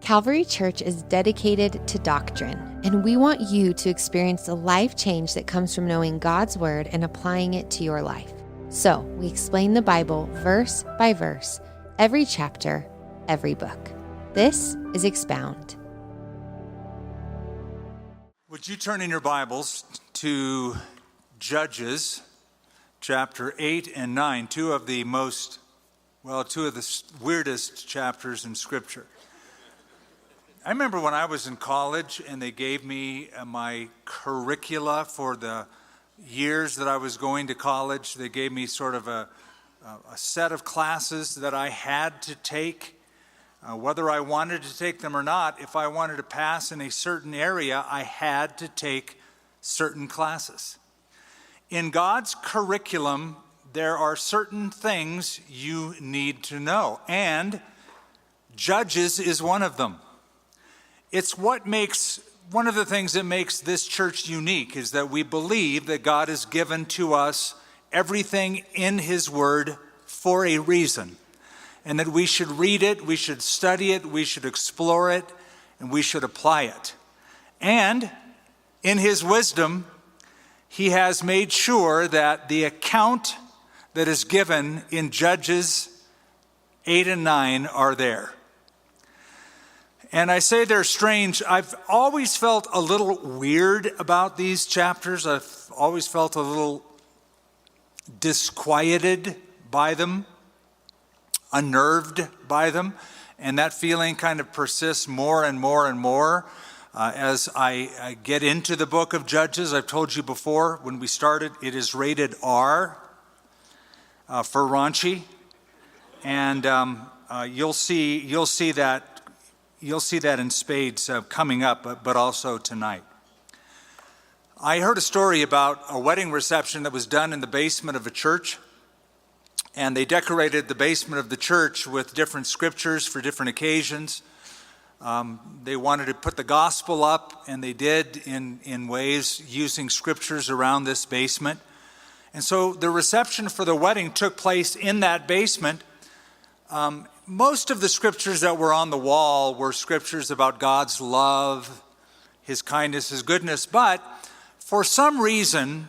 Calvary Church is dedicated to doctrine, and we want you to experience the life change that comes from knowing God's Word and applying it to your life. So, we explain the Bible verse by verse, every chapter, every book. This is Expound. Would you turn in your Bibles to Judges chapter 8 and 9, two of the weirdest chapters in Scripture. I remember when I was in college and they gave me my curricula for the years that I was going to college. They gave me sort of a set of classes that I had to take, whether I wanted to take them or not. If I wanted to pass in a certain area, I had to take certain classes. In God's curriculum, there are certain things you need to know, and Judges is one of them. It's one of the things that makes this church unique is that we believe that God has given to us everything in His Word for a reason, and that we should read it, we should study it, we should explore it, and we should apply it. And in His wisdom, He has made sure that the account that is given in Judges 8 and 9 are there. And I say they're strange. I've always felt a little weird about these chapters. I've always felt a little disquieted by them, unnerved by them. And that feeling kind of persists more and more and more as I get into the book of Judges. I've told you before, when we started, it is rated R for raunchy. And you'll see that. You'll see that in spades coming up, but also tonight. I heard a story about a wedding reception that was done in the basement of a church, and they decorated the basement of the church with different scriptures for different occasions. They wanted to put the gospel up, and they did in ways using scriptures around this basement. And so the reception for the wedding took place in that basement. Most of the scriptures that were on the wall were scriptures about God's love, His kindness, His goodness. But for some reason,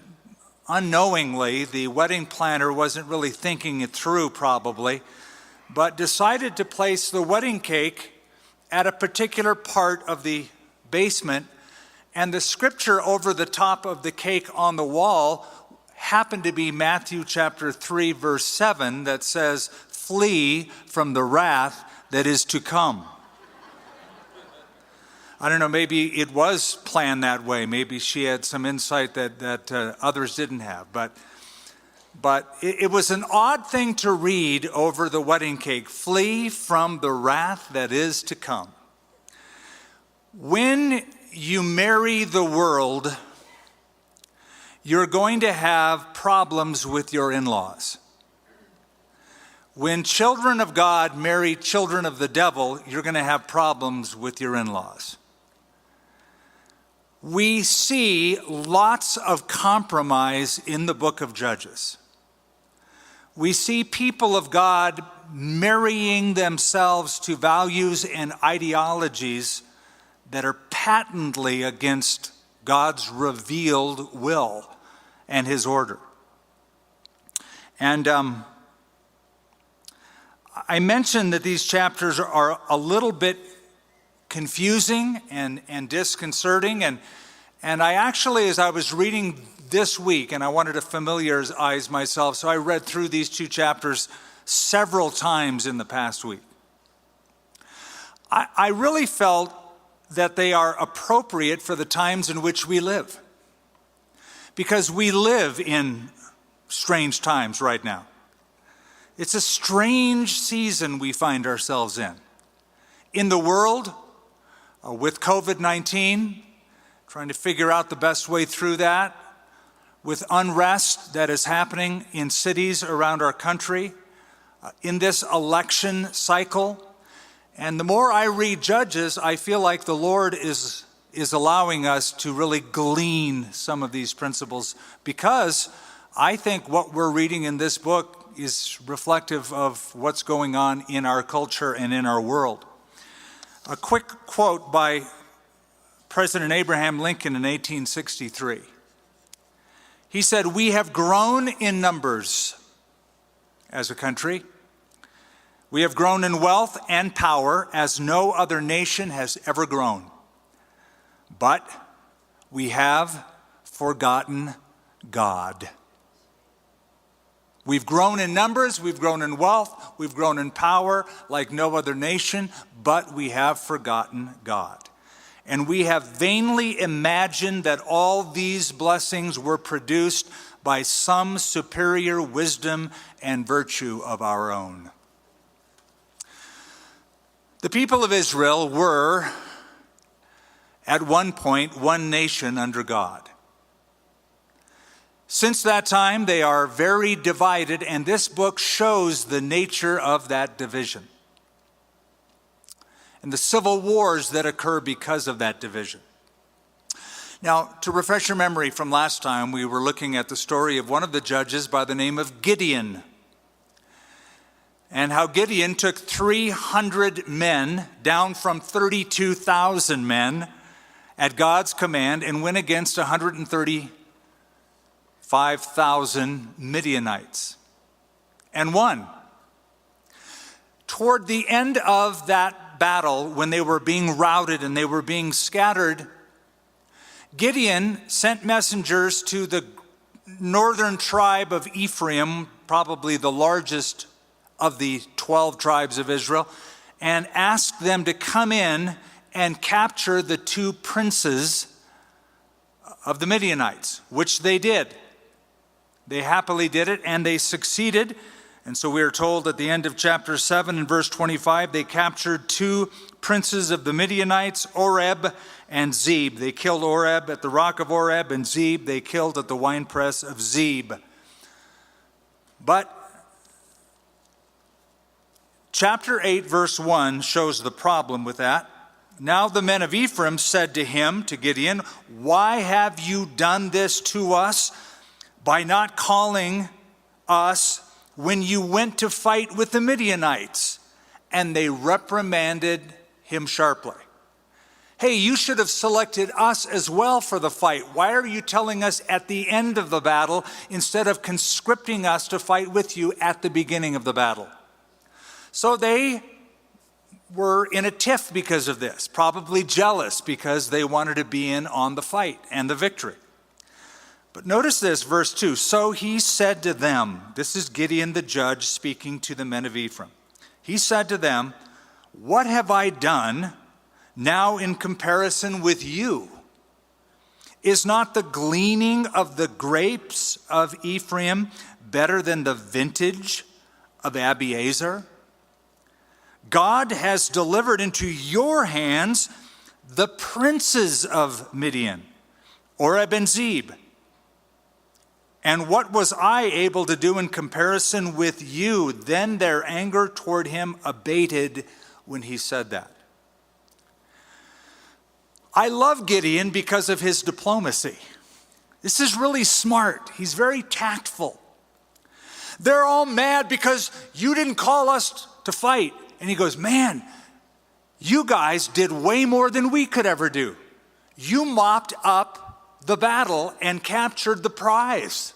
unknowingly, the wedding planner wasn't really thinking it through probably, but decided to place the wedding cake at a particular part of the basement. And the scripture over the top of the cake on the wall happened to be Matthew chapter 3, verse 7, that says, "Flee from the wrath that is to come." I don't know, maybe it was planned that way. Maybe she had some insight that others didn't have. But it was an odd thing to read over the wedding cake. Flee from the wrath that is to come. When you marry the world, you're going to have problems with your in-laws. When children of God marry children of the devil, you're going to have problems with your in-laws. We see lots of compromise in the book of Judges. We see people of God marrying themselves to values and ideologies that are patently against God's revealed will and His order. And I mentioned that these chapters are a little bit confusing and disconcerting. And I actually, as I was reading this week, and I wanted to familiarize myself, so I read through these two chapters several times in the past week. I really felt that they are appropriate for the times in which we live, because we live in strange times right now. It's a strange season we find ourselves in. In the world, with COVID-19, trying to figure out the best way through that, with unrest that is happening in cities around our country, in this election cycle. And the more I read Judges, I feel like the Lord is allowing us to really glean some of these principles, because I think what we're reading in this book is reflective of what's going on in our culture and in our world. A quick quote by President Abraham Lincoln in 1863. He said, "We have grown in numbers as a country. We have grown in wealth and power as no other nation has ever grown. But we have forgotten God." We've grown in numbers, we've grown in wealth, we've grown in power like no other nation, but we have forgotten God. And we have vainly imagined that all these blessings were produced by some superior wisdom and virtue of our own. The people of Israel were, at one point, one nation under God. Since that time, they are very divided, and this book shows the nature of that division and the civil wars that occur because of that division. Now, to refresh your memory from last time, we were looking at the story of one of the judges by the name of Gideon, and how Gideon took 300 men down from 32,000 men at God's command and went against 135,000 Midianites and won. Toward the end of that battle, when they were being routed and they were being scattered, Gideon sent messengers to the northern tribe of Ephraim, probably the largest of the 12 tribes of Israel, and asked them to come in and capture the two princes of the Midianites, which they did. They happily did it, and they succeeded. And so we are told at the end of chapter 7 and verse 25, they captured two princes of the Midianites, Oreb and Zeb. They killed Oreb at the rock of Oreb, and Zeb they killed at the winepress of Zeb. But chapter 8, verse 1 shows the problem with that. Now the men of Ephraim said to him, to Gideon, "Why have you done this to us by not calling us when you went to fight with the Midianites?" And they reprimanded him sharply. "Hey, you should have selected us as well for the fight. Why are you telling us at the end of the battle instead of conscripting us to fight with you at the beginning of the battle?" So they were in a tiff because of this, probably jealous because they wanted to be in on the fight and the victory. But notice this, verse 2. So he said to them, this is Gideon the judge speaking to the men of Ephraim. He said to them, "What have I done now in comparison with you? Is not the gleaning of the grapes of Ephraim better than the vintage of Abiezer? God has delivered into your hands the princes of Midian, Oreb and Zeb. And what was I able to do in comparison with you?" Then their anger toward him abated when he said that. I love Gideon because of his diplomacy. This is really smart. He's very tactful. They're all mad because you didn't call us to fight. And he goes, "Man, you guys did way more than we could ever do. You mopped up the battle and captured the prize.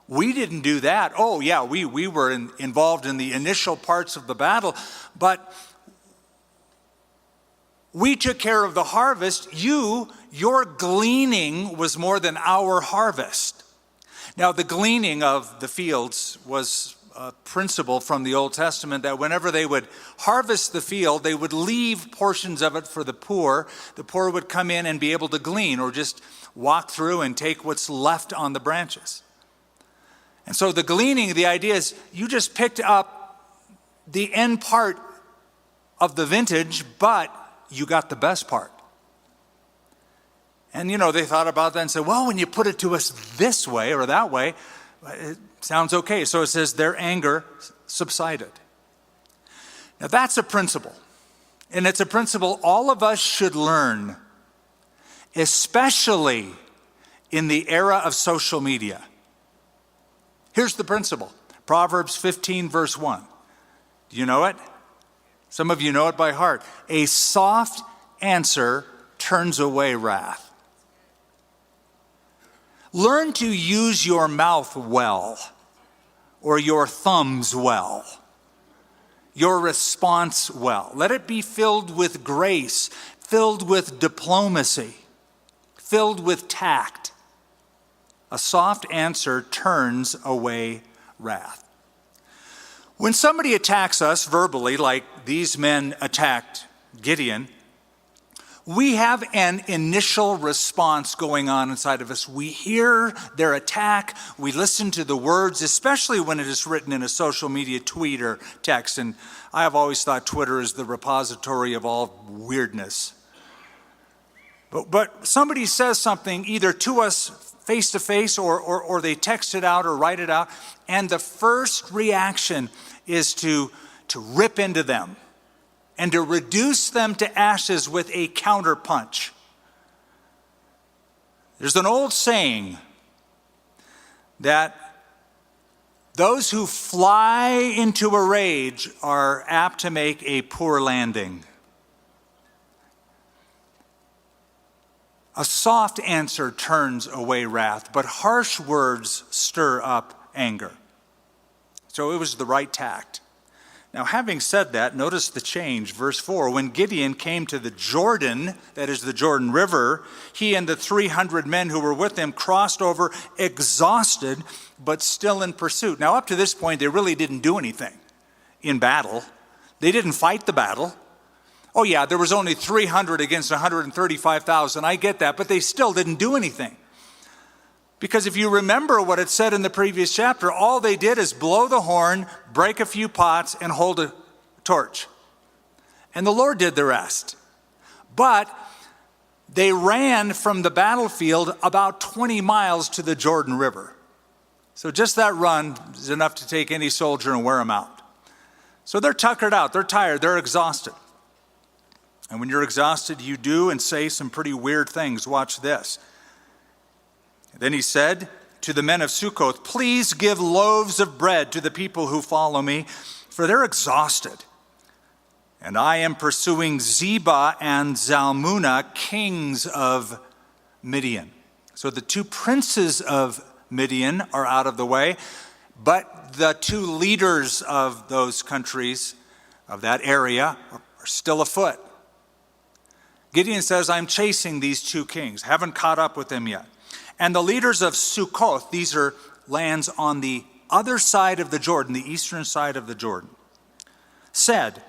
We didn't do that. Oh yeah, we were involved in the initial parts of the battle, but we took care of the harvest. Your gleaning was more than our harvest." Now, the gleaning of the fields was a principle from the Old Testament that whenever they would harvest the field, they would leave portions of it for the poor. The poor would come in and be able to glean or just walk through and take what's left on the branches. And so the gleaning, the idea is you just picked up the end part of the vintage, but you got the best part. And they thought about that and said, well, when you put it to us this way or that way, it sounds okay. So it says their anger subsided. Now that's a principle. And it's a principle all of us should learn, especially in the era of social media. Here's the principle. Proverbs 15, verse 1. Do you know it? Some of you know it by heart. A soft answer turns away wrath. Learn to use your mouth well, or your thumbs well, your response well. Let it be filled with grace, filled with diplomacy, filled with tact. A soft answer turns away wrath. When somebody attacks us verbally, like these men attacked Gideon, we have an initial response going on inside of us. We hear their attack. We listen to the words, especially when it is written in a social media tweet or text. And I have always thought Twitter is the repository of all weirdness. But somebody says something either to us face to face or they text it out or write it out. And the first reaction is to rip into them and to reduce them to ashes with a counterpunch. There's an old saying that those who fly into a rage are apt to make a poor landing. A soft answer turns away wrath, but harsh words stir up anger. So it was the right tact. Now, having said that, notice the change. Verse 4, when Gideon came to the Jordan, that is the Jordan River, he and the 300 men who were with him crossed over exhausted, but still in pursuit. Now, up to this point, they really didn't do anything in battle. They didn't fight the battle. Oh yeah, there was only 300 against 135,000. I get that, but they still didn't do anything. Because if you remember what it said in the previous chapter, all they did is blow the horn, break a few pots, and hold a torch. And the Lord did the rest. But they ran from the battlefield about 20 miles to the Jordan River. So just that run is enough to take any soldier and wear him out. So they're tuckered out, they're tired, they're exhausted. And when you're exhausted, you do and say some pretty weird things. Watch this. Then he said to the men of Sukkoth, please give loaves of bread to the people who follow me, for they're exhausted. And I am pursuing Zebah and Zalmunna, kings of Midian. So the two princes of Midian are out of the way, but the two leaders of those countries, of that area, are still afoot. Gideon says, I'm chasing these two kings, haven't caught up with them yet. And the leaders of Sukkoth, these are lands on the other side of the Jordan, the eastern side of the Jordan, said,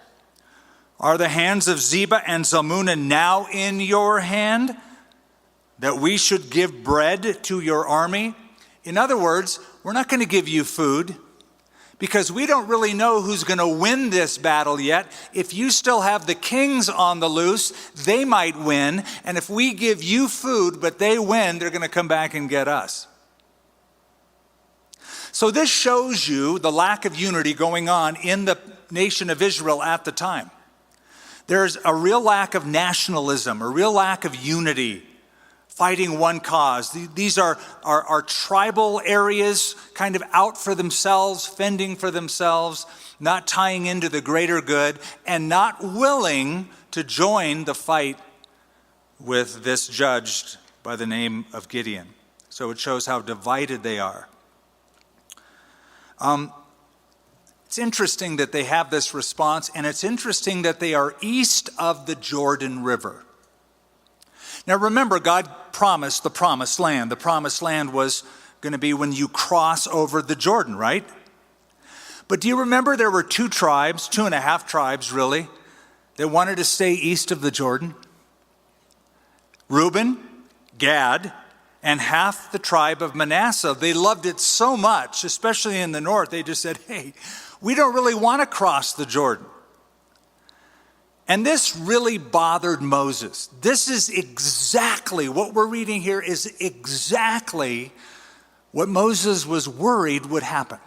are the hands of Zebah and Zalmunna now in your hand, that we should give bread to your army? In other words, we're not going to give you food, because we don't really know who's going to win this battle yet. If you still have the kings on the loose, they might win. And if we give you food, but they win, they're going to come back and get us. So this shows you the lack of unity going on in the nation of Israel at the time. There's a real lack of nationalism, a real lack of unity, fighting one cause. These are tribal areas kind of out for themselves, fending for themselves, not tying into the greater good, and not willing to join the fight with this judge by the name of Gideon. So it shows how divided they are. It's interesting that they have this response, and it's interesting that they are east of the Jordan River. Now remember, God promised the promised land. The promised land was going to be when you cross over the Jordan, right? But do you remember there were two tribes, 2.5 tribes really, that wanted to stay east of the Jordan? Reuben, Gad, and half the tribe of Manasseh. They loved it so much, especially in the north, they just said, hey, we don't really want to cross the Jordan. And this really bothered Moses. This is exactly what we're reading here, is exactly what Moses was worried would happen.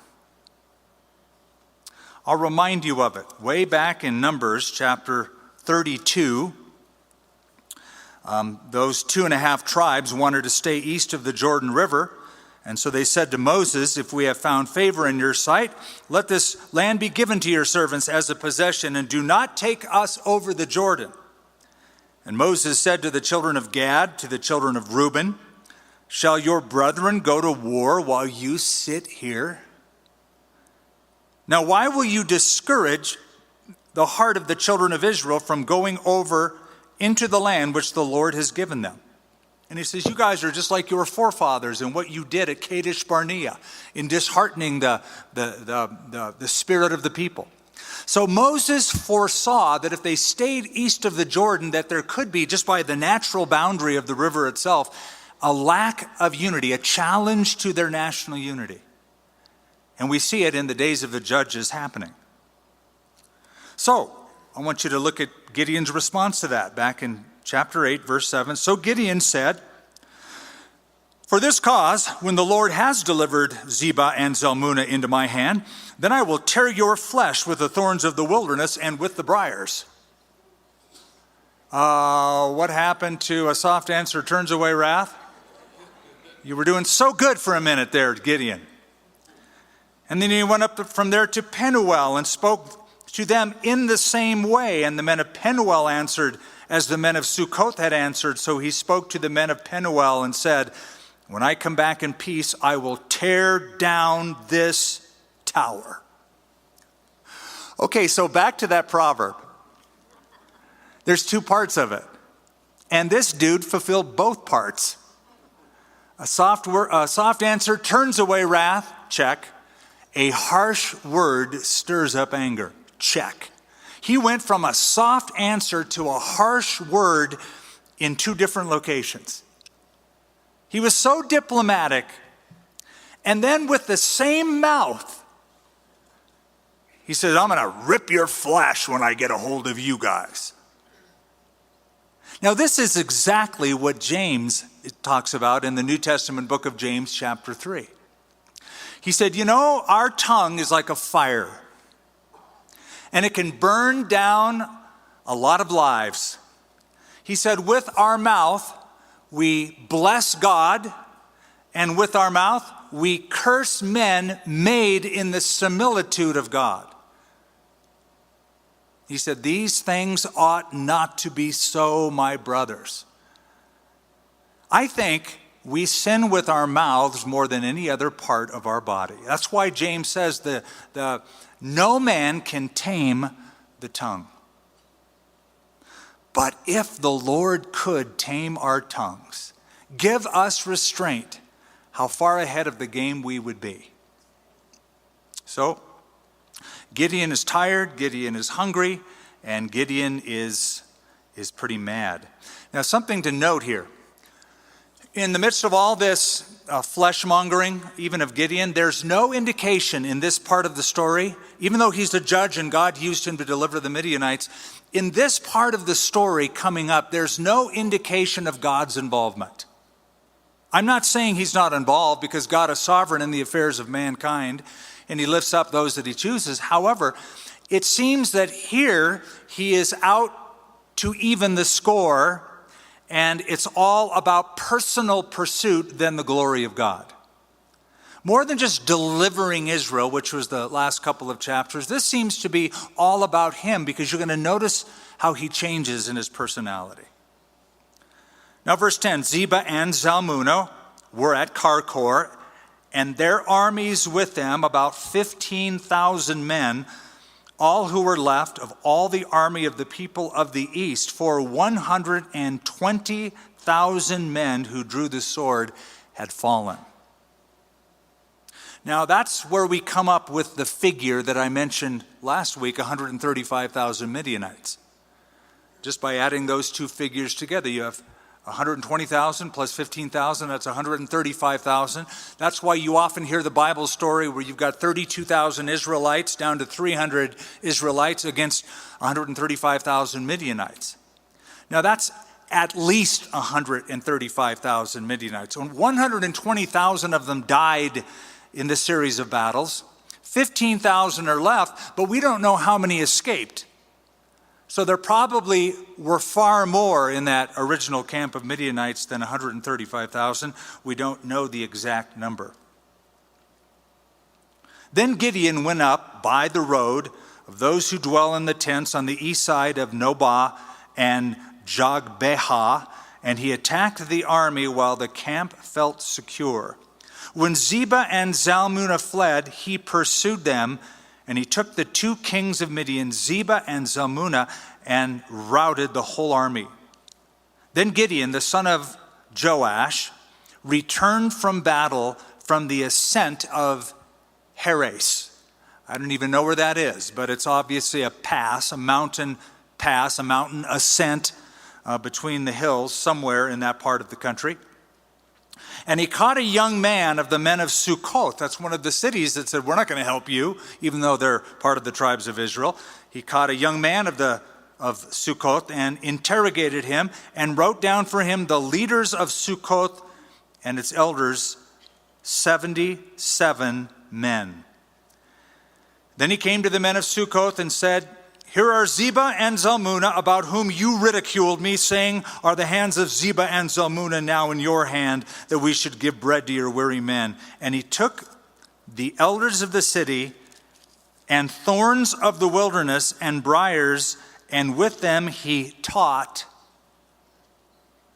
I'll remind you of it. Way back in Numbers chapter 32, those 2.5 tribes wanted to stay east of the Jordan River. And so they said to Moses, if we have found favor in your sight, let this land be given to your servants as a possession, and do not take us over the Jordan. And Moses said to the children of Gad, to the children of Reuben, shall your brethren go to war while you sit here? Now why will you discourage the heart of the children of Israel from going over into the land which the Lord has given them? And he says, you guys are just like your forefathers in what you did at Kadesh Barnea in disheartening the spirit of the people. So Moses foresaw that if they stayed east of the Jordan, that there could be, just by the natural boundary of the river itself, a lack of unity, a challenge to their national unity. And we see it in the days of the judges happening. So I want you to look at Gideon's response to that back in chapter 8, verse 7. So Gideon said, for this cause, when the Lord has delivered Zebah and Zalmunna into my hand, then I will tear your flesh with the thorns of the wilderness and with the briars. What happened to a soft answer turns away wrath? You were doing so good for a minute there, Gideon. And then he went up from there to Penuel and spoke to them in the same way. And the men of Penuel answered as the men of Sukkoth had answered. So he spoke to the men of Penuel and said, when I come back in peace, I will tear down this tower. Okay, so back to that proverb. There's two parts of it. And this dude fulfilled both parts. A soft answer turns away wrath, check. A harsh word stirs up anger, check. He went from a soft answer to a harsh word in two different locations. He was so diplomatic, and then with the same mouth, he said, I'm going to rip your flesh when I get a hold of you guys. Now, this is exactly what James talks about in the New Testament book of James, chapter 3. He said, you know, our tongue is like a fire, and it can burn down a lot of lives. He said, with our mouth, we bless God, and with our mouth, we curse men made in the similitude of God. He said, these things ought not to be so, my brothers. I think we sin with our mouths more than any other part of our body. That's why James says no man can tame the tongue. But if the Lord could tame our tongues, give us restraint, how far ahead of the game we would be. So, Gideon is tired, Gideon is hungry, and Gideon is pretty mad. Now, something to note here. In the midst of all this flesh-mongering, even of Gideon, there's no indication in this part of the story, even though he's the judge and God used him to deliver the Midianites, in this part of the story coming up, there's no indication of God's involvement. I'm not saying he's not involved, because God is sovereign in the affairs of mankind and he lifts up those that he chooses. However, it seems that here he is out to even the score, and it's all about personal pursuit than the glory of God. More than just delivering Israel, which was the last couple of chapters, this seems to be all about him, because you're going to notice how he changes in his personality. Now, verse 10, Zebah and Zalmunna were at Karkor, and their armies with them, about 15,000 men, all who were left of all the army of the people of the east, for 120,000 men who drew the sword had fallen. Now, that's where we come up with the figure that I mentioned last week, 135,000 Midianites. Just by adding those two figures together, you have 120,000 plus 15,000, that's 135,000. That's why you often hear the Bible story where you've got 32,000 Israelites down to 300 Israelites against 135,000 Midianites. Now, that's at least 135,000 Midianites. 120,000 of them died in this series of battles. 15,000 are left, but we don't know how many escaped. So there probably were far more in that original camp of Midianites than 135,000. We don't know the exact number. Then Gideon went up by the road of those who dwell in the tents on the east side of Nobah and Jogbehah, and he attacked the army while the camp felt secure. When Zebah and Zalmunna fled, he pursued them, and he took the two kings of Midian, Zebah and Zalmunna, and routed the whole army. Then Gideon, the son of Joash, returned from battle from the ascent of Heres. I don't even know where that is, but it's obviously a mountain ascent between the hills somewhere in that part of the country. And he caught a young man of the men of Sukkoth. That's one of the cities that said, we're not going to help you, even though they're part of the tribes of Israel. He caught a young man of Sukkoth and interrogated him and wrote down for him the leaders of Sukkoth and its elders, 77 men. Then he came to the men of Sukkoth and said, here are Zebah and Zalmunna, about whom you ridiculed me, saying, are the hands of Zebah and Zalmunna now in your hand, that we should give bread to your weary men? And he took the elders of the city and thorns of the wilderness and briars, and with them he taught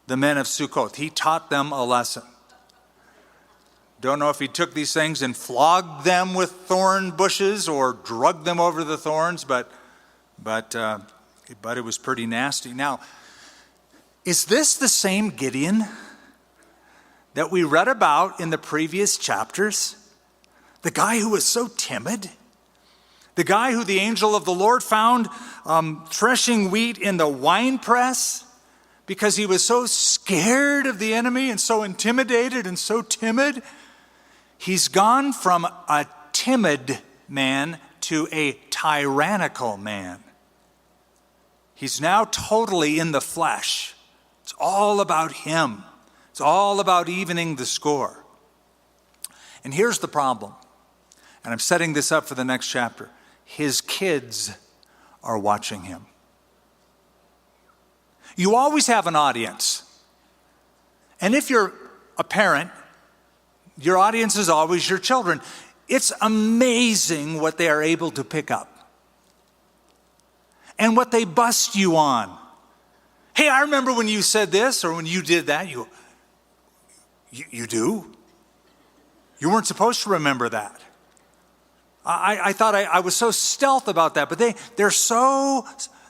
the men of Sukkoth. He taught them a lesson. Don't know if he took these things and flogged them with thorn bushes or drugged them over the thorns, but it was pretty nasty. Now, is this the same Gideon that we read about in the previous chapters? The guy who was so timid? The guy who the angel of the Lord found threshing wheat in the winepress because he was so scared of the enemy and so intimidated and so timid? He's gone from a timid man to a tyrannical man. He's now totally in the flesh. It's all about him. It's all about evening the score. And here's the problem, and I'm setting this up for the next chapter. His kids are watching him. You always have an audience. And if you're a parent, your audience is always your children. It's amazing what they are able to pick up and what they bust you on. Hey, I remember when you said this or when you did that. You do? You weren't supposed to remember that. I thought I was so stealth about that, but they're so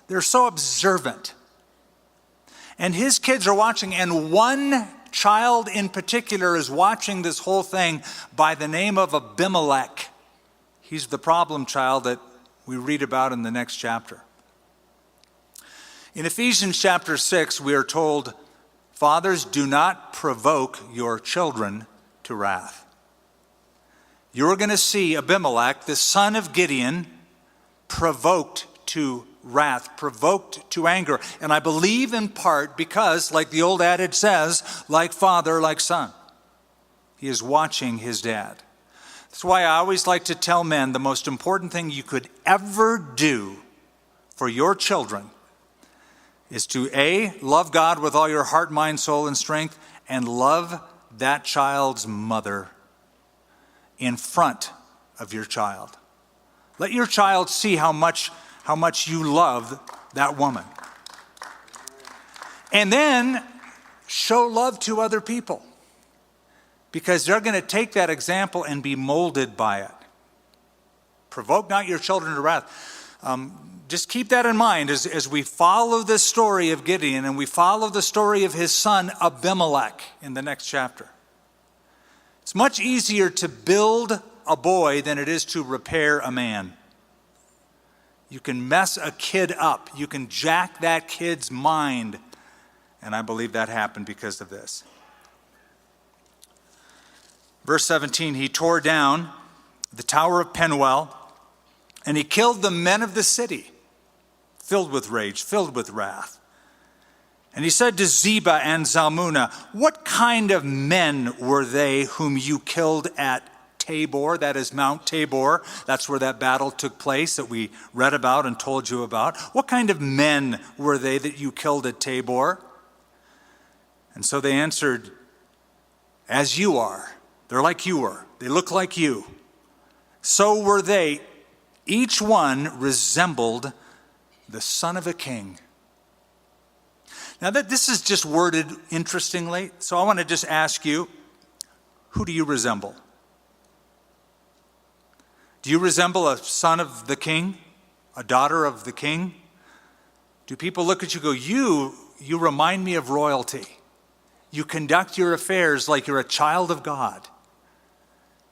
observant. And his kids are watching, and one child in particular is watching this whole thing by the name of Abimelech. He's the problem child that we read about in the next chapter. In Ephesians chapter 6, we are told, fathers, do not provoke your children to wrath. You're going to see Abimelech, the son of Gideon, provoked to wrath, provoked to anger. And I believe in part because, like the old adage says, like father, like son. He is watching his dad. That's why I always like to tell men the most important thing you could ever do for your children is to A, love God with all your heart, mind, soul, and strength, and love that child's mother in front of your child. Let your child see how much you love that woman. And then show love to other people, because they're going to take that example and be molded by it. Provoke not your children to wrath. Just keep that in mind as we follow the story of Gideon and we follow the story of his son Abimelech in the next chapter. It's much easier to build a boy than it is to repair a man. You can mess a kid up. You can jack that kid's mind. And I believe that happened because of this. Verse 17, he tore down the tower of Penuel, and he killed the men of the city, filled with rage, filled with wrath. And he said to Zebah and Zalmunna, what kind of men were they whom you killed at Tabor, that is Mount Tabor. That's where that battle took place that we read about and told you about. What kind of men were they that you killed at Tabor? And so they answered, as you are. They're like you were. They look like you. So were they. Each one resembled the son of a king. Now this is just worded interestingly, so I want to just ask you, who do you resemble? Do you resemble a son of the king? A daughter of the king? Do people look at you and go, you remind me of royalty. You conduct your affairs like you're a child of God.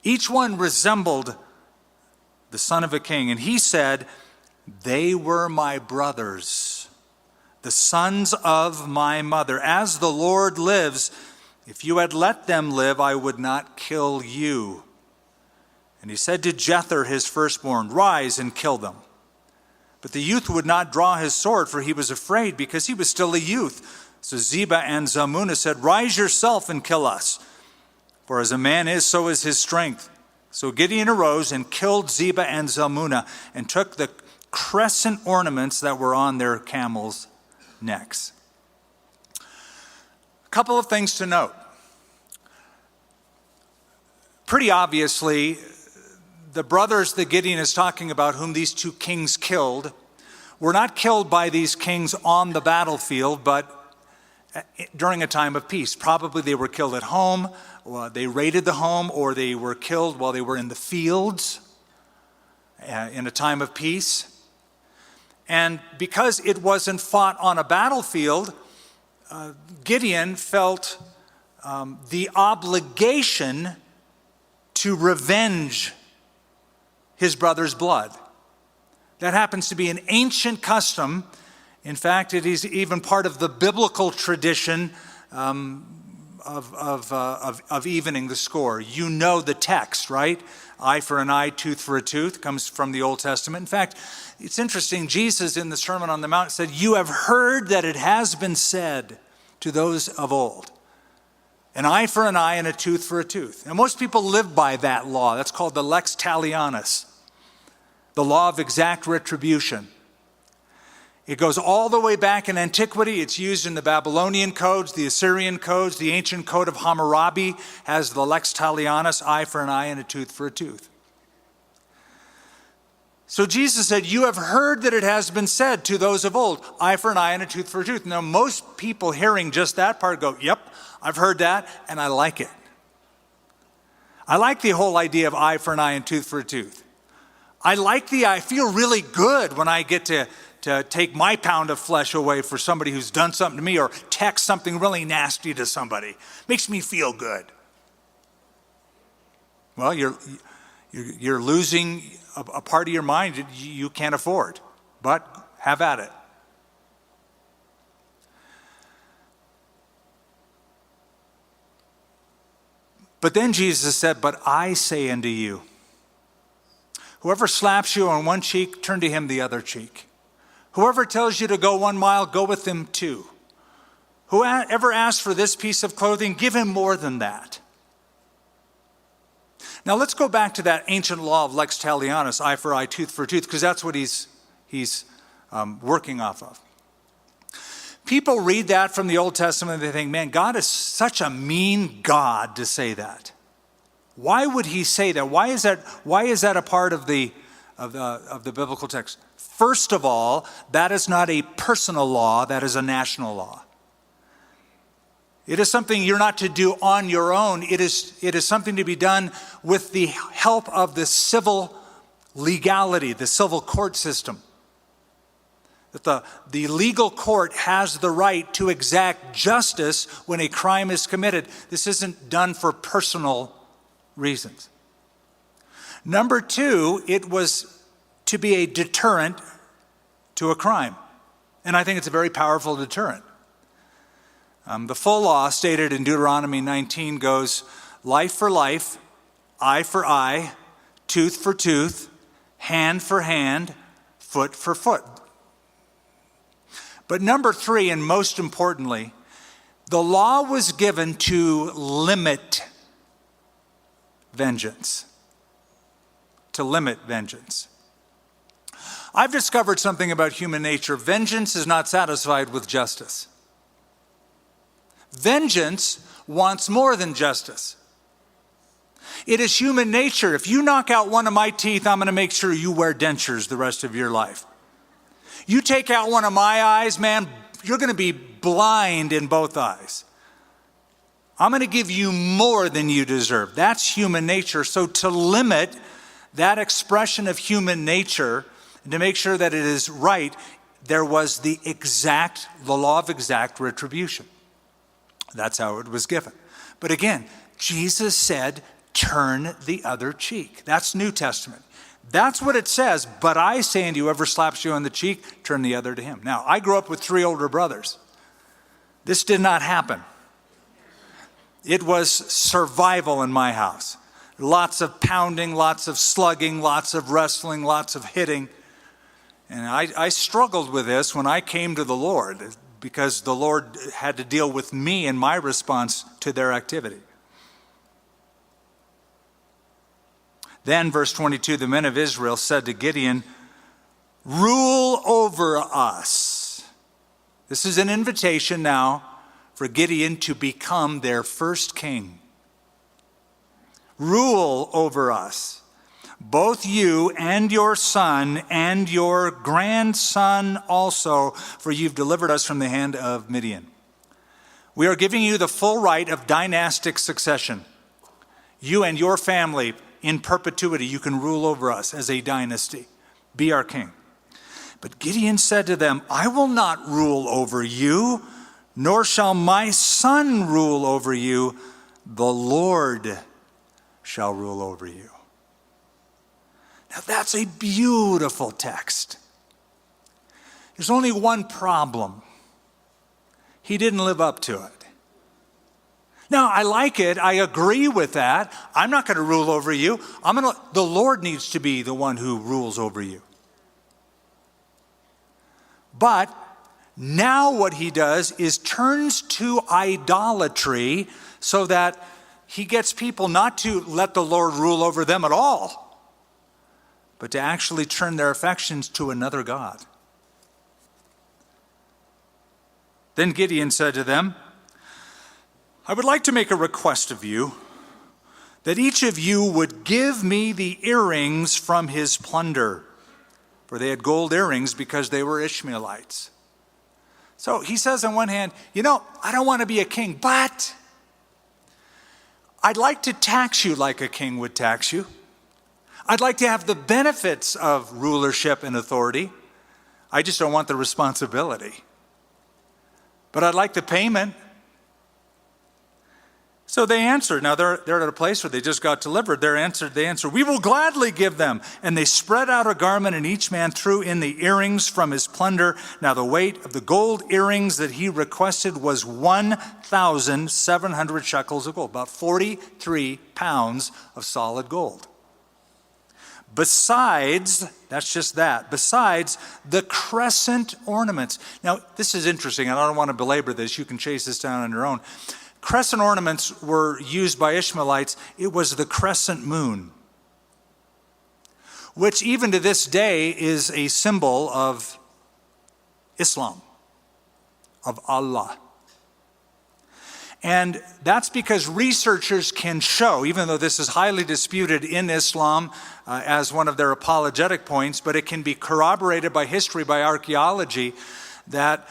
Each one resembled the son of a king. And he said, they were my brothers, the sons of my mother. As the Lord lives, if you had let them live, I would not kill you. And he said to Jether, his firstborn, rise and kill them. But the youth would not draw his sword, for he was afraid, because he was still a youth. So Zebah and Zalmunna said, rise yourself and kill us. For as a man is, so is his strength. So Gideon arose and killed Zebah and Zalmunna, and took the crescent ornaments that were on their camels' necks. A couple of things to note. Pretty obviously, the brothers that Gideon is talking about, whom these two kings killed, were not killed by these kings on the battlefield, but during a time of peace. Probably they were killed at home, or they raided the home, or they were killed while they were in the fields in a time of peace. And because it wasn't fought on a battlefield, Gideon felt the obligation to revenge his brother's blood. That happens to be an ancient custom. In fact, it is even part of the biblical tradition of evening the score. You know the text, right? Eye for an eye, tooth for a tooth comes from the Old Testament. In fact, it's interesting. Jesus in the Sermon on the Mount said, you have heard that it has been said to those of old, an eye for an eye and a tooth for a tooth. And most people live by that law. That's called the lex talionis, the law of exact retribution. It goes all the way back in antiquity. It's used in the Babylonian codes, the Assyrian codes. The ancient code of Hammurabi has the lex talionis, eye for an eye and a tooth for a tooth. So Jesus said, you have heard that it has been said to those of old, eye for an eye and a tooth for a tooth. Now, most people hearing just that part go, yep, I've heard that, and I like it. I like the whole idea of eye for an eye and tooth for a tooth. I feel really good when I get to take my pound of flesh away for somebody who's done something to me, or text something really nasty to somebody. Makes me feel good. Well, you're losing a part of your mind that you can't afford, but have at it. But then Jesus said, but I say unto you, whoever slaps you on one cheek, turn to him the other cheek. Whoever tells you to go 1 mile, go with him 2. Whoever asks for this piece of clothing, give him more than that. Now let's go back to that ancient law of lex talionis, eye for eye, tooth for tooth, because that's what he's working off of. People read that from the Old Testament and they think, man, God is such a mean God to say that. Why would he say that? Why is that a part of the biblical text? First of all, that is not a personal law, that is a national law. It is something you're not to do on your own. It is something to be done with the help of the civil legality, the civil court system. That the legal court has the right to exact justice when a crime is committed. This isn't done for personal reasons. Number 2, it was to be a deterrent to a crime. And I think it's a very powerful deterrent. The full law stated in Deuteronomy 19 goes, life for life, eye for eye, tooth for tooth, hand for hand, foot for foot. But number 3, and most importantly, the law was given to limit vengeance. to limit vengeance. I've discovered something about human nature. Vengeance is not satisfied with justice. Vengeance wants more than justice. It is human nature. If you knock out one of my teeth, I'm going to make sure you wear dentures the rest of your life. You take out one of my eyes, man, you're going to be blind in both eyes. I'm going to give you more than you deserve. That's human nature. So to limit that expression of human nature and to make sure that it is right, there was the law of exact retribution. That's how it was given. But again, Jesus said, turn the other cheek. That's New Testament. That's what it says. But I say unto you, whoever slaps you on the cheek, turn the other to him. Now, I grew up with 3 older brothers. This did not happen. It was survival in my house. Lots of pounding, lots of slugging, lots of wrestling, lots of hitting. And I struggled with this when I came to the Lord, because the Lord had to deal with me and my response to their activity. Then, verse 22, the men of Israel said to Gideon, rule over us. This is an invitation now for Gideon to become their first king. Rule over us, both you and your son and your grandson also, for you've delivered us from the hand of Midian. We are giving you the full right of dynastic succession. You and your family, in perpetuity, you can rule over us as a dynasty. Be our king. But Gideon said to them, I will not rule over you, nor shall my son rule over you. The Lord shall rule over you. Now that's a beautiful text. There's only one problem. He didn't live up to it. Now, I like it. I agree with that. I'm not going to rule over you. The Lord needs to be the one who rules over you. But now what he does is turns to idolatry so that he gets people not to let the Lord rule over them at all, but to actually turn their affections to another god. Then Gideon said to them, I would like to make a request of you, that each of you would give me the earrings from his plunder. For they had gold earrings because they were Ishmaelites. So he says on one hand, I don't want to be a king, but I'd like to tax you like a king would tax you. I'd like to have the benefits of rulership and authority. I just don't want the responsibility. But I'd like the payment. So they answered. Now they're at a place where they just got delivered. They answered, we will gladly give them. And they spread out a garment, and each man threw in the earrings from his plunder. Now the weight of the gold earrings that he requested was 1,700 shekels of gold, about 43 pounds of solid gold. Besides the crescent ornaments. Now this is interesting, and I don't want to belabor this. You can chase this down on your own. Crescent ornaments were used by Ishmaelites. It was the crescent moon, which even to this day is a symbol of Islam, of Allah. And that's because researchers can show, even though this is highly disputed in Islam as one of their apologetic points, but it can be corroborated by history, by archaeology, that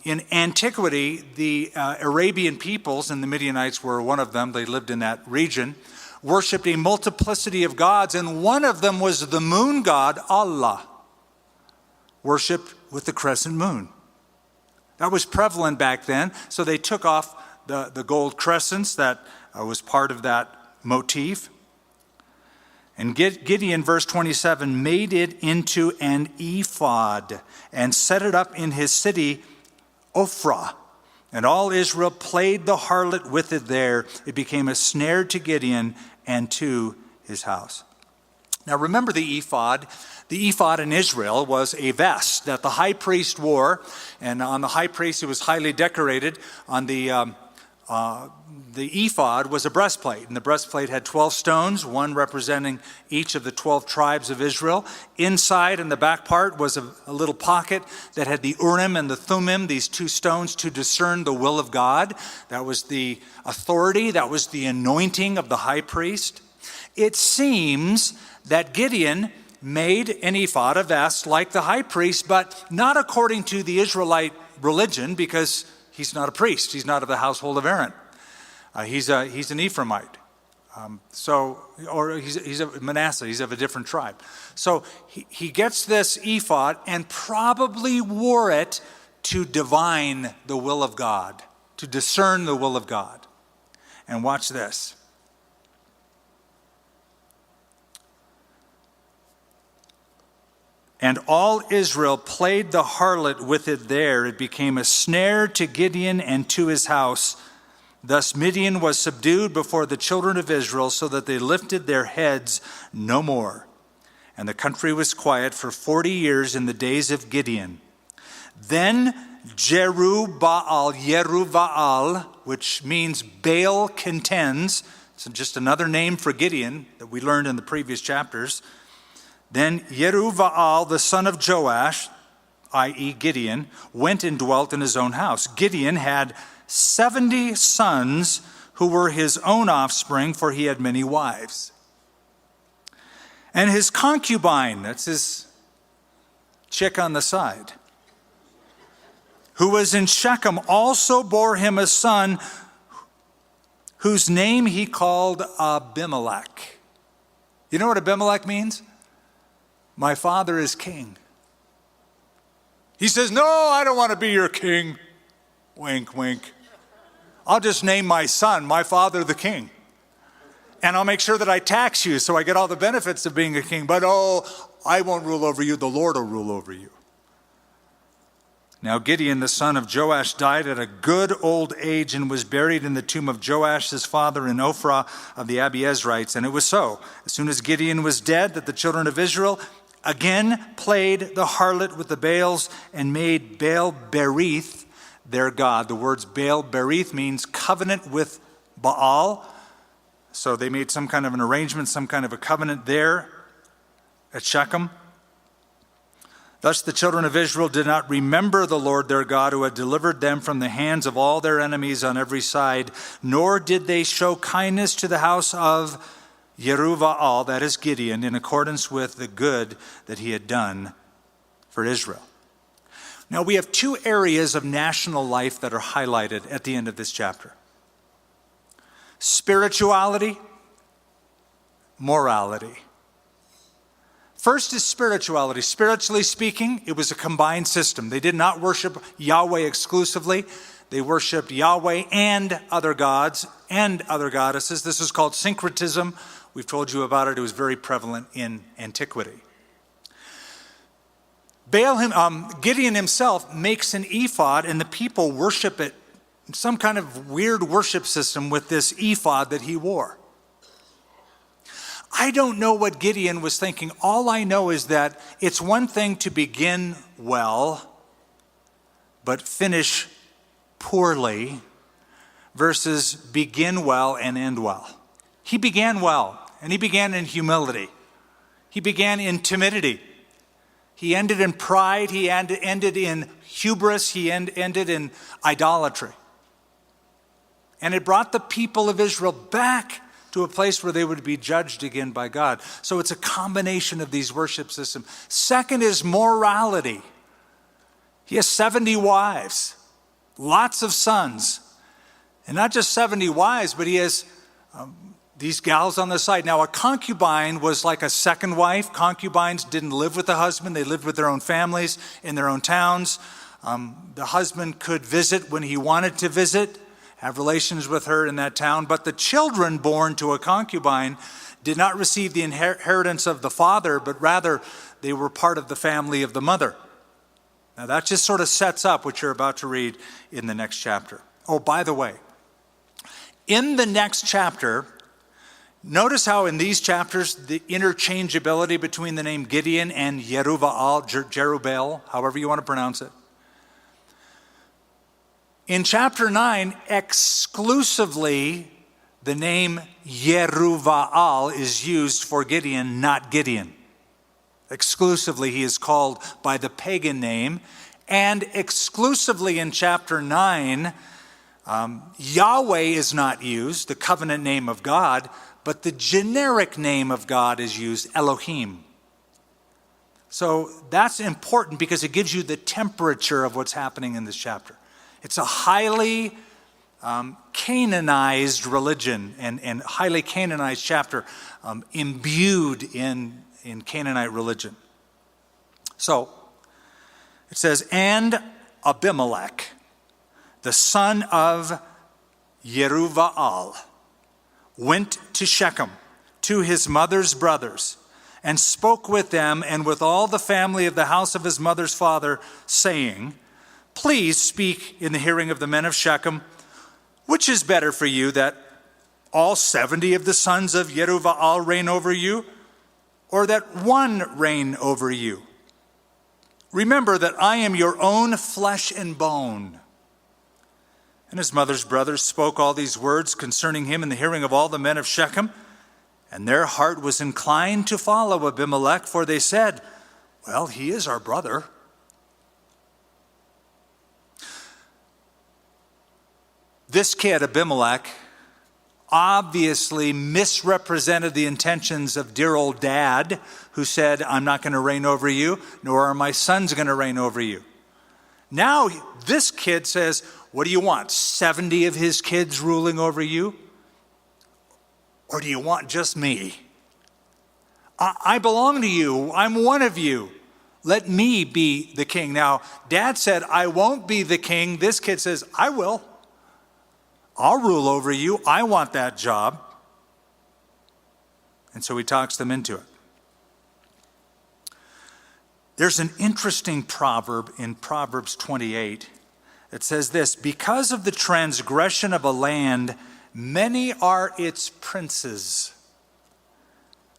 in antiquity, the Arabian peoples, and the Midianites were one of them, they lived in that region, worshipped a multiplicity of gods, and one of them was the moon god, Allah, worshipped with the crescent moon. That was prevalent back then, so they took off the gold crescents that was part of that motif. And Gideon, verse 27, made it into an ephod and set it up in his city, Ophrah. And all Israel played the harlot with it there. It became a snare to Gideon and to his house. Now remember the ephod. The ephod in Israel was a vest that the high priest wore. And on the high priest, it was highly decorated. On the The ephod was a breastplate, and the breastplate had 12 stones, one representing each of the 12 tribes of Israel. Inside in the back part was a little pocket that had the Urim and the Thummim, these two stones to discern the will of God. That was the authority, that was the anointing of the high priest. It seems that Gideon made an ephod, a vest, like the high priest, but not according to the Israelite religion, because he's not a priest. He's not of the household of Aaron. He's an Ephraimite. He's a Manasseh. He's of a different tribe. So he gets this ephod and probably wore it to divine the will of God, to discern the will of God. And watch this. And all Israel played the harlot with it there. It became a snare to Gideon and to his house. Thus Midian was subdued before the children of Israel, so that they lifted their heads no more. And the country was quiet for 40 years in the days of Gideon. Then Jerubbaal, which means Baal contends, it's just another name for Gideon that we learned in the previous chapters. Then Jerubbaal, the son of Joash, i.e. Gideon, went and dwelt in his own house. Gideon had 70 sons who were his own offspring, for he had many wives. And his concubine, that's his chick on the side, who was in Shechem, also bore him a son whose name he called Abimelech. You know what Abimelech means? My father is king. He says, no, I don't want to be your king. Wink, wink. I'll just name my son, my father the king. And I'll make sure that I tax you so I get all the benefits of being a king. But I won't rule over you. The Lord will rule over you. Now Gideon, the son of Joash, died at a good old age and was buried in the tomb of Joash, his father, in Ophrah of the Abiezrites. And it was so, as soon as Gideon was dead, that the children of Israel again played the harlot with the Baals and made Baal Berith their god. The words Baal Berith means covenant with Baal. So they made some kind of an arrangement, some kind of a covenant there at Shechem. Thus the children of Israel did not remember the Lord their God, who had delivered them from the hands of all their enemies on every side, nor did they show kindness to the house of Jerubbaal, that is Gideon, in accordance with the good that he had done for Israel. Now we have two areas of national life that are highlighted at the end of this chapter. Spirituality, morality. First is spirituality. Spiritually speaking, it was a combined system. They did not worship Yahweh exclusively. They worshiped Yahweh and other gods and other goddesses. This is called syncretism. We've told you about it. It was very prevalent in antiquity. Gideon himself makes an ephod, and the people worship it, some kind of weird worship system with this ephod that he wore. I don't know what Gideon was thinking. All I know is that it's one thing to begin well, but finish poorly, versus begin well and end well. He began well, and he began in humility. He began in timidity. He ended in pride. He ended in hubris. He ended in idolatry. And it brought the people of Israel back to a place where they would be judged again by God. So it's a combination of these worship systems. Second is morality. He has 70 wives, lots of sons. And not just 70 wives, but he has these gals on the side. Now, a concubine was like a second wife. Concubines didn't live with the husband. They lived with their own families in their own towns. The husband could visit when he wanted to visit, have relations with her in that town. But the children born to a concubine did not receive the inheritance of the father, but rather they were part of the family of the mother. Now, that just sort of sets up what you're about to read in the next chapter. Oh, by the way, in the next chapter, notice how in these chapters, the interchangeability between the name Gideon and Jerubbaal, however you want to pronounce it. In chapter 9, exclusively the name Yerubbaal is used for Gideon, not Gideon. Exclusively he is called by the pagan name. And exclusively in chapter 9, Yahweh is not used, the covenant name of God, but the generic name of God is used, Elohim. So that's important because it gives you the temperature of what's happening in this chapter. It's a highly Canaanized religion and highly Canaanized chapter, imbued in Canaanite religion. So it says, and Abimelech, the son of Yerubbaal, went to Shechem, to his mother's brothers, and spoke with them and with all the family of the house of his mother's father, saying, please speak in the hearing of the men of Shechem, which is better for you, that all 70 of the sons of Yerubbaal reign over you, or that one reign over you? Remember that I am your own flesh and bone. And his mother's brothers spoke all these words concerning him in the hearing of all the men of Shechem, and their heart was inclined to follow Abimelech, for they said, well, he is our brother. This kid, Abimelech, obviously misrepresented the intentions of dear old dad, who said, I'm not going to reign over you, nor are my sons going to reign over you. Now this kid says, what do you want, 70 of his kids ruling over you? Or do you want just me? I belong to you. I'm one of you. Let me be the king. Now, dad said, I won't be the king. This kid says, I will. I'll rule over you. I want that job. And so he talks them into it. There's an interesting proverb in Proverbs 28 that says this, because of the transgression of a land, many are its princes.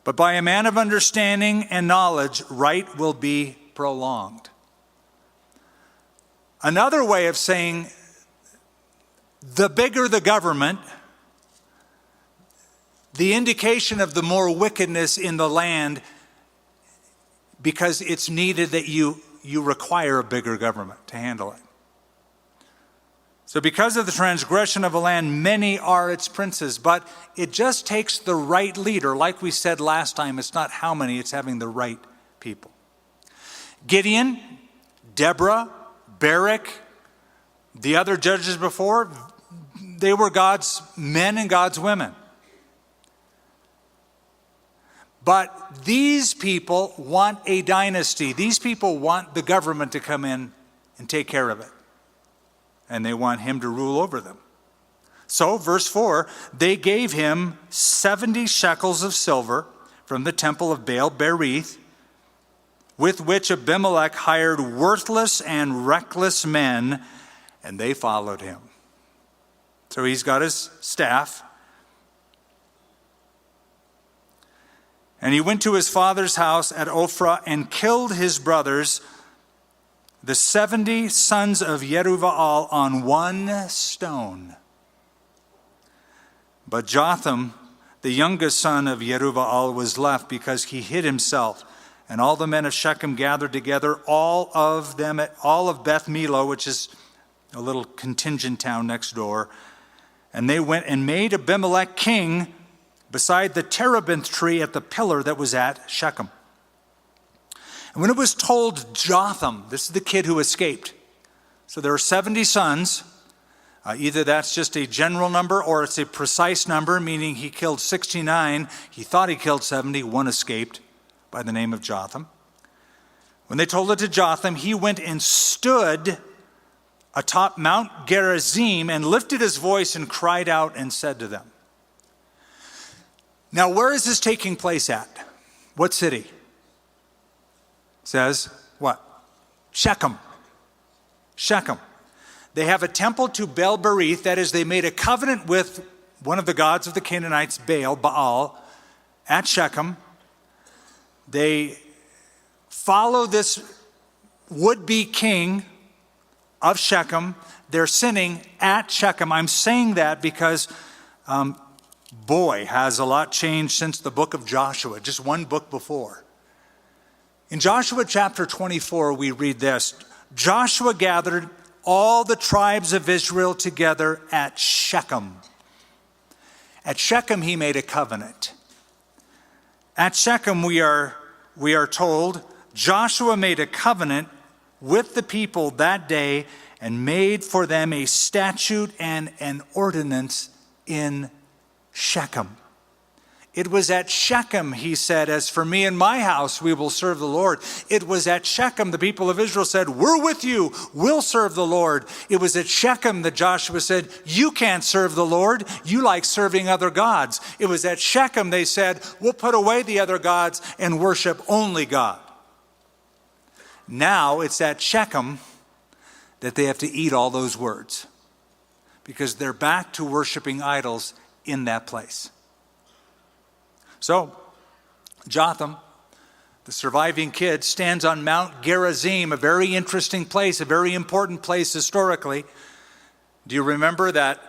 But by a man of understanding and knowledge, right will be prolonged. Another way of saying, the bigger the government, the indication of the more wickedness in the land, because it's needed that you require a bigger government to handle it. So because of the transgression of a land, many are its princes, but it just takes the right leader. Like we said last time, it's not how many, it's having the right people. Gideon, Deborah, Barak, the other judges before, they were God's men and God's women. But these people want a dynasty. These people want the government to come in and take care of it. And they want him to rule over them. So, verse 4, they gave him 70 shekels of silver from the temple of Baal Berith, with which Abimelech hired worthless and reckless men, and they followed him. So he's got his staff. And he went to his father's house at Ophrah and killed his brothers, the 70 sons of Yerubbaal, on one stone. But Jotham, the youngest son of Yerubbaal, was left because he hid himself. And all the men of Shechem gathered together, all of Beth Millo, which is a little contingent town next door. And they went and made Abimelech king beside the terebinth tree at the pillar that was at Shechem. And when it was told Jotham, this is the kid who escaped. So there are 70 sons. Either that's just a general number or it's a precise number, meaning he killed 69. He thought he killed 70. One escaped by the name of Jotham. When they told it to Jotham, he went and stood atop Mount Gerizim and lifted his voice and cried out and said to them. Now, where is this taking place at? What city? It says, what? Shechem. Shechem. They have a temple to Baal Berith, that is, they made a covenant with one of the gods of the Canaanites, Baal, at Shechem. They follow this would-be king of Shechem. They're sinning at Shechem. I'm saying that because, has a lot changed since the book of Joshua, just one book before. In Joshua chapter 24, we read this: Joshua gathered all the tribes of Israel together at Shechem. At Shechem, he made a covenant. At Shechem, we are told, Joshua made a covenant with the people that day and made for them a statute and an ordinance in Shechem. It was at Shechem, he said, as for me and my house, we will serve the Lord. It was at Shechem, the people of Israel said, we're with you, we'll serve the Lord. It was at Shechem that Joshua said, you can't serve the Lord, you like serving other gods. It was at Shechem they said, we'll put away the other gods and worship only God. Now it's at Shechem that they have to eat all those words, because they're back to worshiping idols in that place. So, Jotham, the surviving kid, stands on Mount Gerizim, a very interesting place, a very important place historically. Do you remember that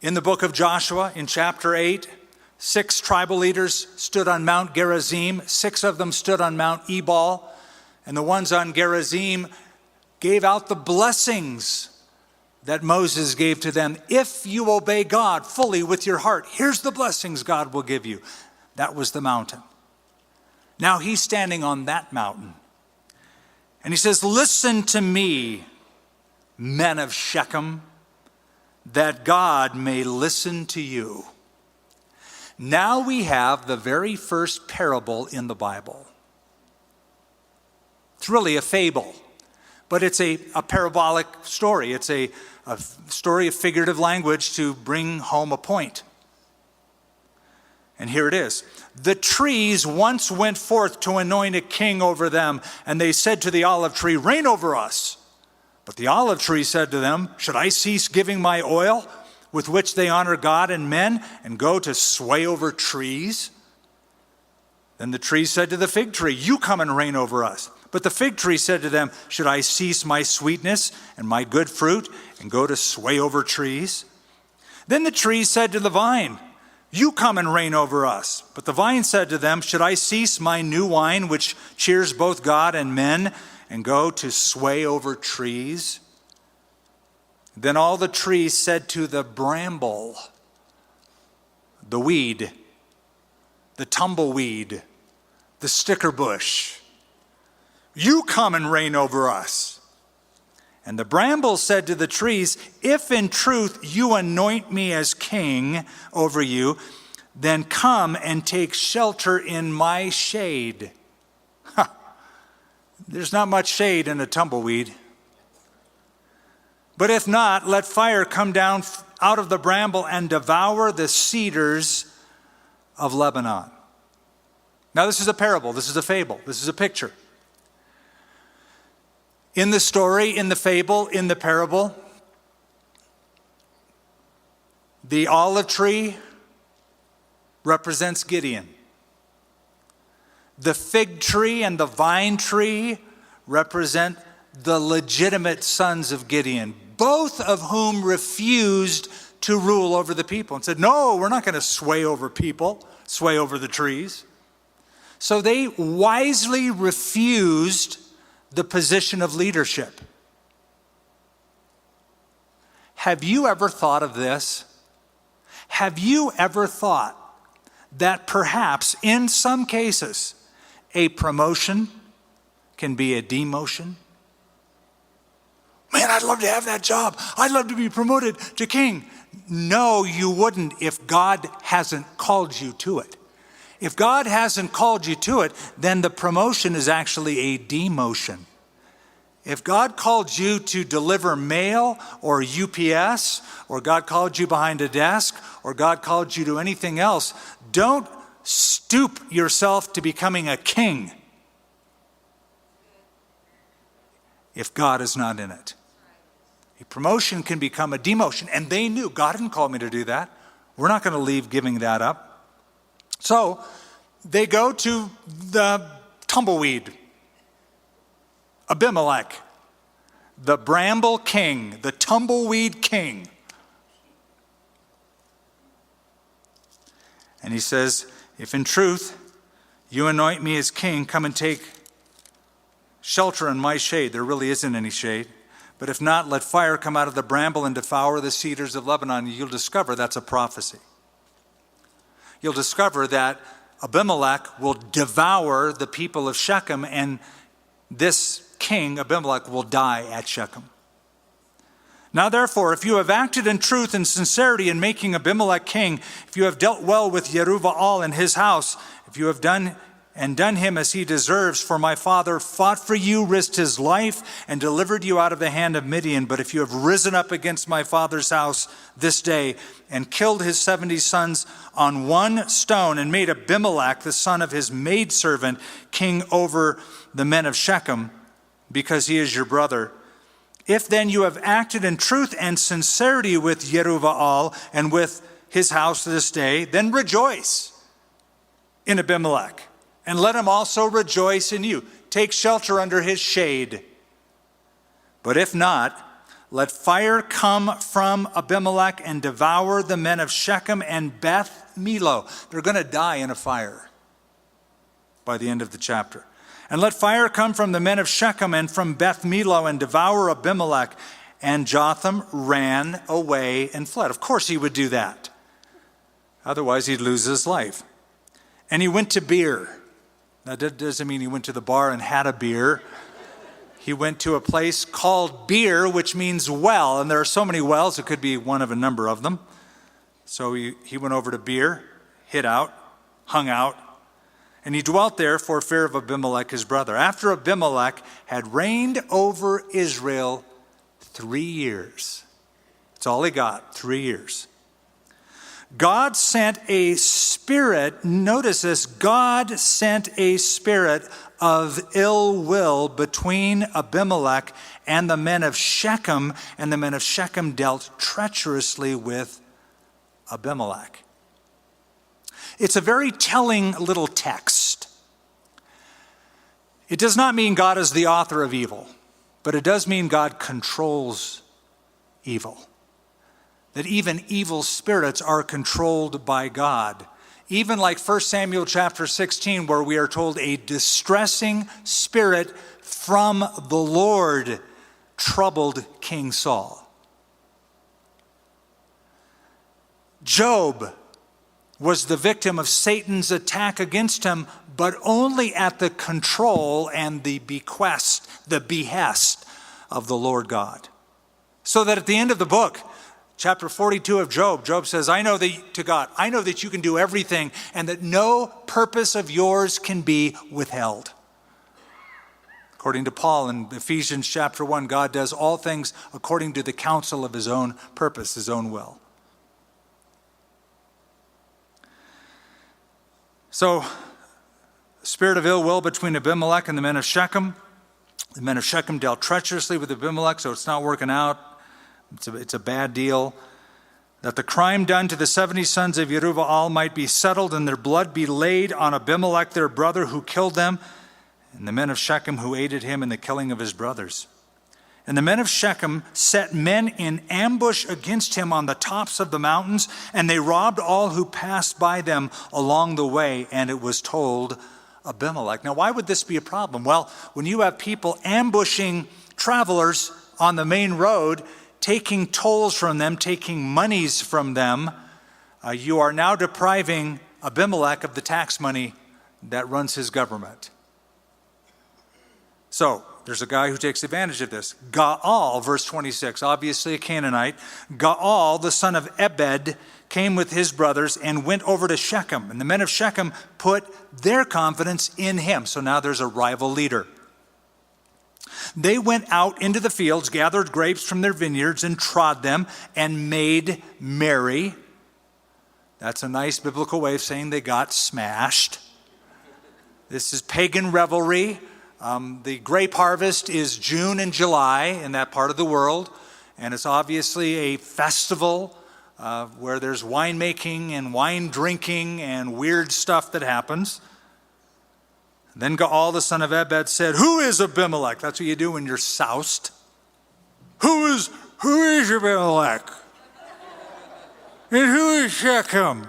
in the book of Joshua, in chapter 8, 6 tribal leaders stood on Mount Gerizim, 6 of them stood on Mount Ebal, and the ones on Gerizim gave out the blessings that Moses gave to them. If you obey God fully with your heart, here's the blessings God will give you. That was the mountain. Now he's standing on that mountain. And he says, listen to me, men of Shechem, that God may listen to you. Now we have the very first parable in the Bible. It's really a fable, but it's a parabolic story. It's a story of figurative language to bring home a point. And here it is. The trees once went forth to anoint a king over them, and they said to the olive tree, reign over us. But the olive tree said to them, should I cease giving my oil, with which they honor God and men, and go to sway over trees? Then the tree said to the fig tree, you come and reign over us. But the fig tree said to them, should I cease my sweetness and my good fruit, and go to sway over trees? Then the tree said to the vine, you come and reign over us. But the vine said to them, should I cease my new wine, which cheers both God and men, and go to sway over trees? Then all the trees said to the bramble, the weed, the tumbleweed, the sticker bush, you come and reign over us. And the bramble said to the trees, if in truth you anoint me as king over you, then come and take shelter in my shade. There's not much shade in a tumbleweed. But if not, let fire come down out of the bramble and devour the cedars of Lebanon. Now this is a parable, this is a fable, this is a picture. In the story, in the fable, in the parable, the olive tree represents Gideon. The fig tree and the vine tree represent the legitimate sons of Gideon, both of whom refused to rule over the people and said, no, we're not going to sway over people, sway over the trees. So they wisely refused the position of leadership. Have you ever thought of this? Have you ever thought that perhaps in some cases a promotion can be a demotion? Man, I'd love to have that job. I'd love to be promoted to king. No, you wouldn't if God hasn't called you to it. If God hasn't called you to it, then the promotion is actually a demotion. If God called you to deliver mail or UPS, or God called you behind a desk, or God called you to anything else, don't stoop yourself to becoming a king if God is not in it. A promotion can become a demotion, and they knew God didn't call me to do that. We're not going to leave giving that up. So they go to the tumbleweed, Abimelech. the bramble king, the tumbleweed king. And he says, if in truth you anoint me as king, come and take shelter in my shade. There really isn't any shade. But if not, let fire come out of the bramble and devour the cedars of Lebanon. And you'll discover that's a prophecy. You'll discover that Abimelech will devour the people of Shechem, and this king, Abimelech, will die at Shechem. Now therefore, if you have acted in truth and sincerity in making Abimelech king, if you have dealt well with Jerubbaal and his house, if you have done him as he deserves, for my father fought for you, risked his life, and delivered you out of the hand of Midian. But if you have risen up against my father's house this day, and killed his 70 sons on one stone, and made Abimelech, the son of his maidservant, king over the men of Shechem, because he is your brother, if then you have acted in truth and sincerity with Jerubbaal and with his house this day, then rejoice in Abimelech, and let him also rejoice in you. Take shelter under his shade. But if not, let fire come from Abimelech and devour the men of Shechem and Beth Millo. They're going to die in a fire by the end of the chapter. And let fire come from the men of Shechem and from Beth Millo and devour Abimelech. And Jotham ran away and fled. Of course he would do that. Otherwise he'd lose his life. And he went to Beer. Now, that doesn't mean he went to the bar and had a beer. He went to a place called Beer, which means well. And there are so many wells, it could be one of a number of them. So he went over to Beer, hid out, hung out, and he dwelt there for fear of Abimelech, his brother. After Abimelech had reigned over Israel 3 years. That's all he got, 3 years. God sent a spirit, notice this, God sent a spirit of ill will between Abimelech and the men of Shechem, and the men of Shechem dealt treacherously with Abimelech. It's a very telling little text. It does not mean God is the author of evil, but it does mean God controls evil. That even evil spirits are controlled by God. Even like 1 Samuel chapter 16, where we are told a distressing spirit from the Lord troubled King Saul. Job was the victim of Satan's attack against him, but only at the control and the behest of the Lord God. So that at the end of the book, chapter 42 of Job, Job says, I know that you can do everything and that no purpose of yours can be withheld. According to Paul in Ephesians chapter 1, God does all things according to the counsel of his own purpose, his own will. So, spirit of ill will between Abimelech and the men of Shechem. The men of Shechem dealt treacherously with Abimelech, so it's not working out. It's a bad deal. That the crime done to the 70 sons of Jerubbaal might be settled and their blood be laid on Abimelech, their brother, who killed them, and the men of Shechem who aided him in the killing of his brothers. And the men of Shechem set men in ambush against him on the tops of the mountains, and they robbed all who passed by them along the way, and it was told Abimelech. Now, why would this be a problem? Well, when you have people ambushing travelers on the main road, taking tolls from them, taking monies from them, you are now depriving Abimelech of the tax money that runs his government. So, there's a guy who takes advantage of this. Gaal, verse 26, obviously a Canaanite. Gaal, the son of Ebed, came with his brothers and went over to Shechem. And the men of Shechem put their confidence in him. So now there's a rival leader. They went out into the fields, gathered grapes from their vineyards and trod them and made merry. That's a nice biblical way of saying they got smashed. This is pagan revelry. The grape harvest is June and July in that part of the world, and it's obviously a festival where there's winemaking and wine drinking and weird stuff that happens. Then Gaal, the son of Ebed, said, "Who is Abimelech?" That's what you do when you're soused. Who is Abimelech? And who is Shechem,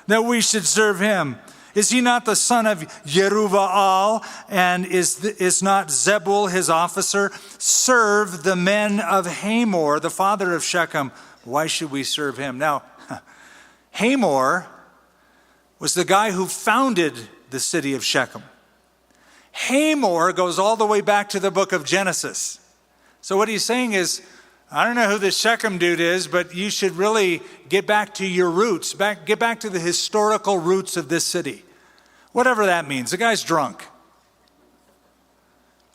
that we should serve him? Is he not the son of Jerubbaal? And is not Zebul his officer? Serve the men of Hamor, the father of Shechem. Why should we serve him? Now, Hamor was the guy who founded the city of Shechem. Hamor goes all the way back to the book of Genesis. So what he's saying is, I don't know who this Shechem dude is, but you should really get back to your roots, get back to the historical roots of this city. Whatever that means. The guy's drunk.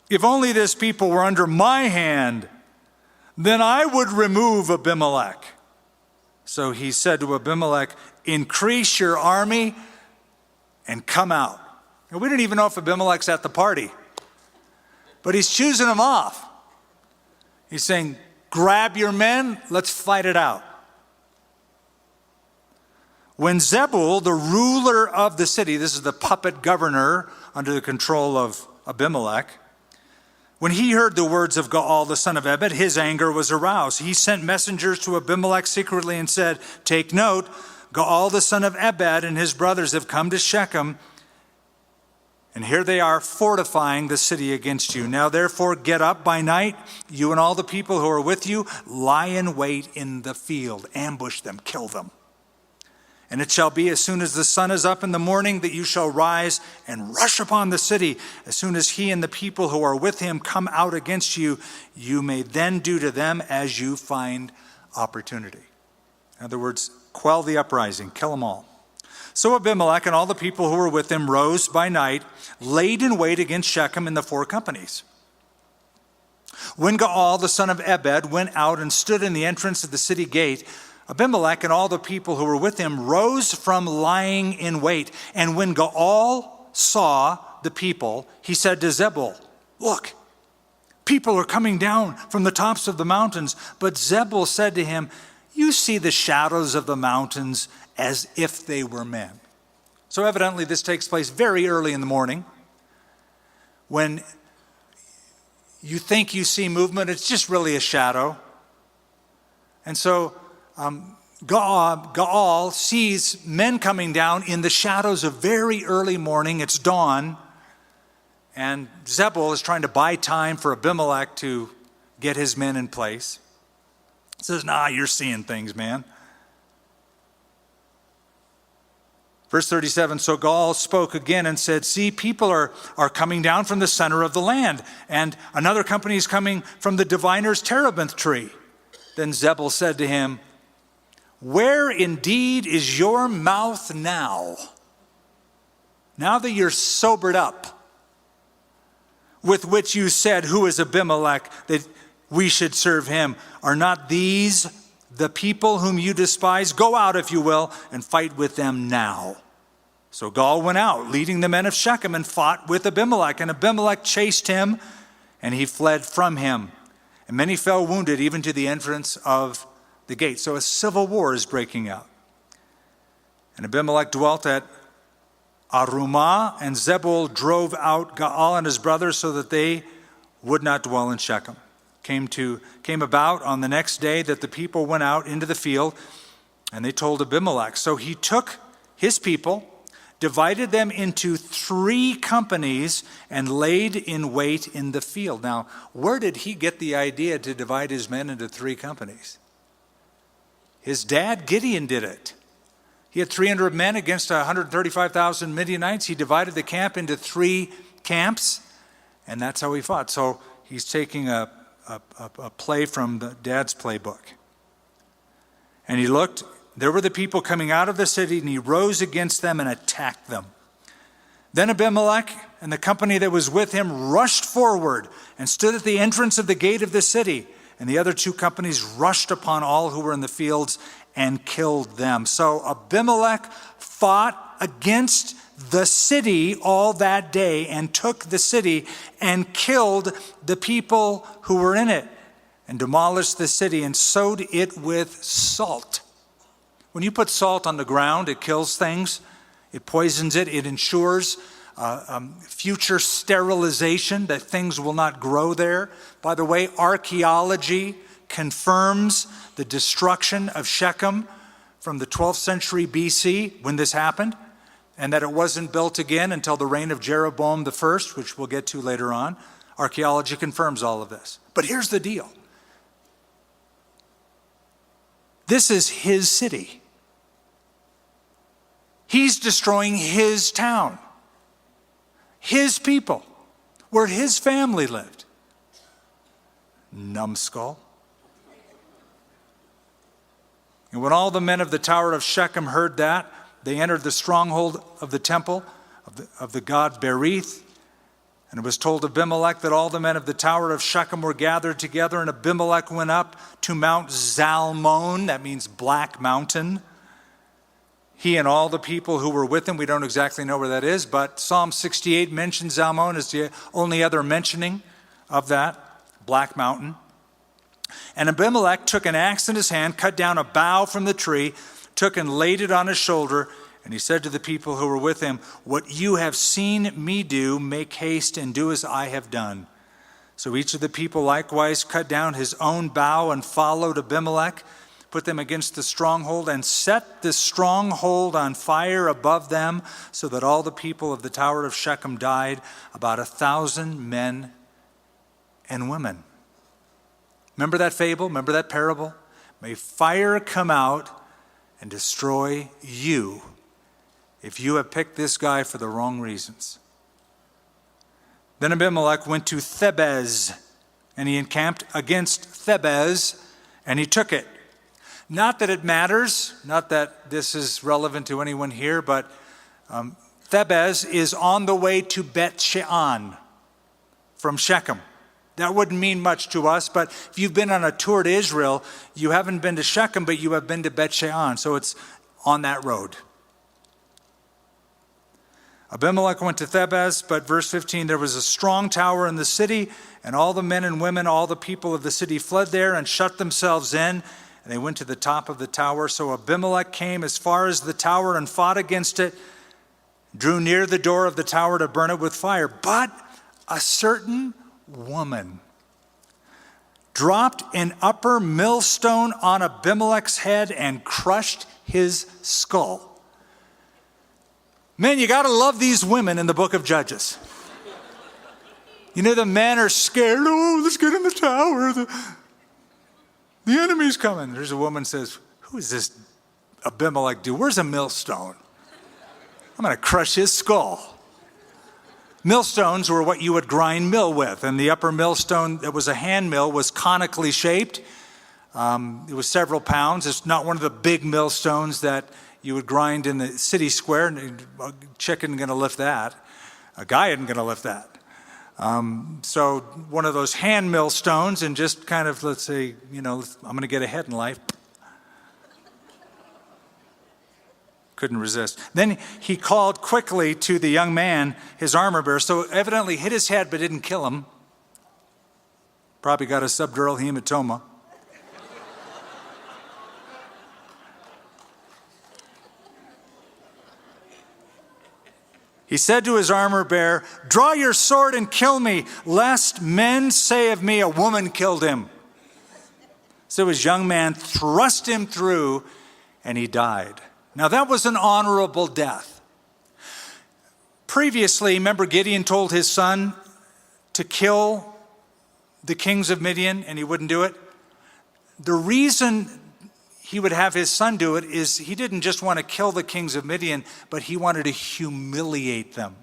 If only this people were under my hand, then I would remove Abimelech. So he said to Abimelech, increase your army and come out. And we don't even know if Abimelech's at the party, but he's choosing them off. He's saying, grab your men, let's fight it out. When Zebul, the ruler of the city, this is the puppet governor under the control of Abimelech, when he heard the words of Gaal, the son of Ebed, his anger was aroused. He sent messengers to Abimelech secretly and said, take note, Gaal, the son of Ebed, and his brothers have come to Shechem, and here they are fortifying the city against you. Now therefore get up by night, you and all the people who are with you, lie in wait in the field, ambush them, kill them. And it shall be as soon as the sun is up in the morning that you shall rise and rush upon the city. As soon as he and the people who are with him come out against you, you may then do to them as you find opportunity. In other words, quell the uprising, kill them all. So Abimelech and all the people who were with him rose by night, laid in wait against Shechem in the four companies. When Gaal, the son of Ebed, went out and stood in the entrance of the city gate, Abimelech and all the people who were with him rose from lying in wait. And when Gaal saw the people, he said to Zebul, look, people are coming down from the tops of the mountains. But Zebul said to him, you see the shadows of the mountains as if they were men. So evidently this takes place very early in the morning. When you think you see movement, it's just really a shadow. And so Gaal sees men coming down in the shadows of very early morning. It's dawn. And Zebul is trying to buy time for Abimelech to get his men in place. He says, nah, you're seeing things, man. Verse 37, so Gaal spoke again and said, see, people are coming down from the center of the land, and another company is coming from the diviner's terebinth tree. Then Zebul said to him, where indeed is your mouth now? Now that you're sobered up, with which you said, who is Abimelech, that we should serve him? Are not these the people whom you despise? Go out, if you will, and fight with them now. So Gaal went out, leading the men of Shechem, and fought with Abimelech. And Abimelech chased him, and he fled from him. And many fell wounded, even to the entrance of the gate. So a civil war is breaking out. And Abimelech dwelt at Arumah, and Zebul drove out Gaal and his brothers so that they would not dwell in Shechem. Came about on the next day that the people went out into the field, and they told Abimelech. So he took his people, divided them into 3 companies, and laid in wait in the field. Now, where did he get the idea to divide his men into 3 companies? His dad, Gideon, did it. He had 300 men against 135,000 Midianites. He divided the camp into 3 camps, and that's how he fought. So he's taking a play from the dad's playbook. And he looked, there were the people coming out of the city, and he rose against them and attacked them. Then Abimelech and the company that was with him rushed forward and stood at the entrance of the gate of the city. And the other 2 companies rushed upon all who were in the fields and killed them. So Abimelech fought against the city all that day and took the city and killed the people who were in it and demolished the city and sowed it with salt. When you put salt on the ground, it kills things. It poisons it. It ensures future sterilization, that things will not grow there. By the way, archaeology confirms the destruction of Shechem from the 12th century BC when this happened, and that it wasn't built again until the reign of Jeroboam I, which we'll get to later on. Archaeology confirms all of this. But here's the deal. This is his city. He's destroying his town, his people, where his family lived. Numbskull. And when all the men of the tower of Shechem heard that, they entered the stronghold of the temple of the god Berith. And it was told Abimelech that all the men of the tower of Shechem were gathered together, and Abimelech went up to Mount Zalmon, that means Black Mountain. He and all the people who were with him, we don't exactly know where that is, but Psalm 68 mentions Zalmon as the only other mentioning of that, Black Mountain. And Abimelech took an axe in his hand, cut down a bough from the tree, took and laid it on his shoulder, and he said to the people who were with him, "What you have seen me do, make haste and do as I have done." So each of the people likewise cut down his own bough and followed Abimelech, put them against the stronghold, and set the stronghold on fire above them, so that all the people of the tower of Shechem died, about 1,000 men and women. Remember that fable? Remember that parable? May fire come out and destroy you if you have picked this guy for the wrong reasons. Then Abimelech went to Thebez, and he encamped against Thebez, and he took it. Not that it matters, not that this is relevant to anyone here, but Thebez is on the way to Bet Shean from Shechem. That wouldn't mean much to us, but if you've been on a tour to Israel, you haven't been to Shechem, but you have been to Bet Shean, so it's on that road. Abimelech went to Thebez, but verse 15, there was a strong tower in the city, and all the men and women, all the people of the city fled there and shut themselves in, and they went to the top of the tower. So Abimelech came as far as the tower and fought against it, drew near the door of the tower to burn it with fire. But a certain woman dropped an upper millstone on Abimelech's head and crushed his skull. Man, you got to love these women in the book of Judges. You know, the men are scared. Oh, let's get in the tower. The enemy's coming. There's a woman says, who is this Abimelech dude? Where's a millstone? I'm going to crush his skull. Millstones were what you would grind mill with, and the upper millstone that was a hand mill was conically shaped. It was several pounds. It's not one of the big millstones that you would grind in the city square. A chicken going to lift that. A guy isn't going to lift that. So one of those hand millstones, and just kind of, let's say, I'm going to get ahead in life. Couldn't resist. Then he called quickly to the young man, his armor bearer. So evidently hit his head but didn't kill him. Probably got a subdural hematoma. He said to his armor bearer, "Draw your sword and kill me, lest men say of me, a woman killed him." So his young man thrust him through, and he died. Now that was an honorable death. Previously, remember Gideon told his son to kill the kings of Midian, and he wouldn't do it? The reason he would have his son do it is he didn't just want to kill the kings of Midian, but he wanted to humiliate them.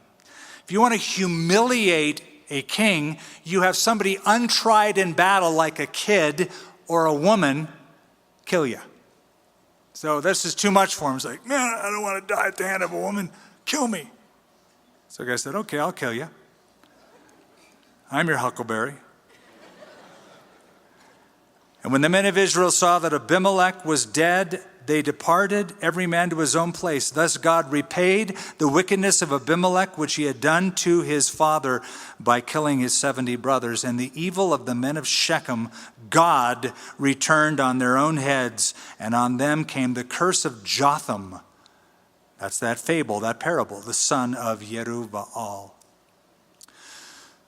If you want to humiliate a king, you have somebody untried in battle like a kid or a woman kill you. So this is too much for him. He's like, man, I don't want to die at the hand of a woman. Kill me. So the guy said, okay, I'll kill you. I'm your huckleberry. And when the men of Israel saw that Abimelech was dead, they departed, every man to his own place. Thus God repaid the wickedness of Abimelech, which he had done to his father by killing his 70 brothers. And the evil of the men of Shechem, God returned on their own heads, and on them came the curse of Jotham, That's that fable, that parable, the son of Yerubbaal.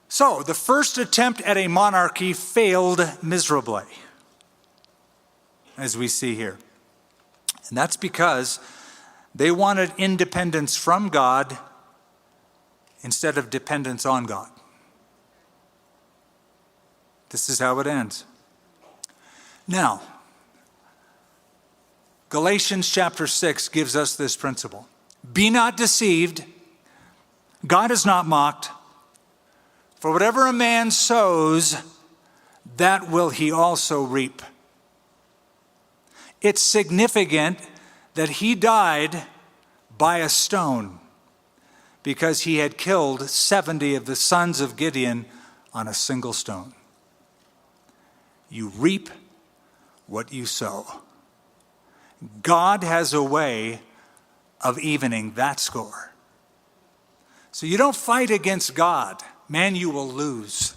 So, the first attempt at a monarchy failed miserably, as we see here. And that's because they wanted independence from God instead of dependence on God. This is how it ends. Now, Galatians chapter 6 gives us this principle. Be not deceived. God is not mocked. For whatever a man sows, that will he also reap. It's significant that he died by a stone because he had killed 70 of the sons of Gideon on a single stone. You reap what you sow. God has a way of evening that score. So you don't fight against God. Man, you will lose.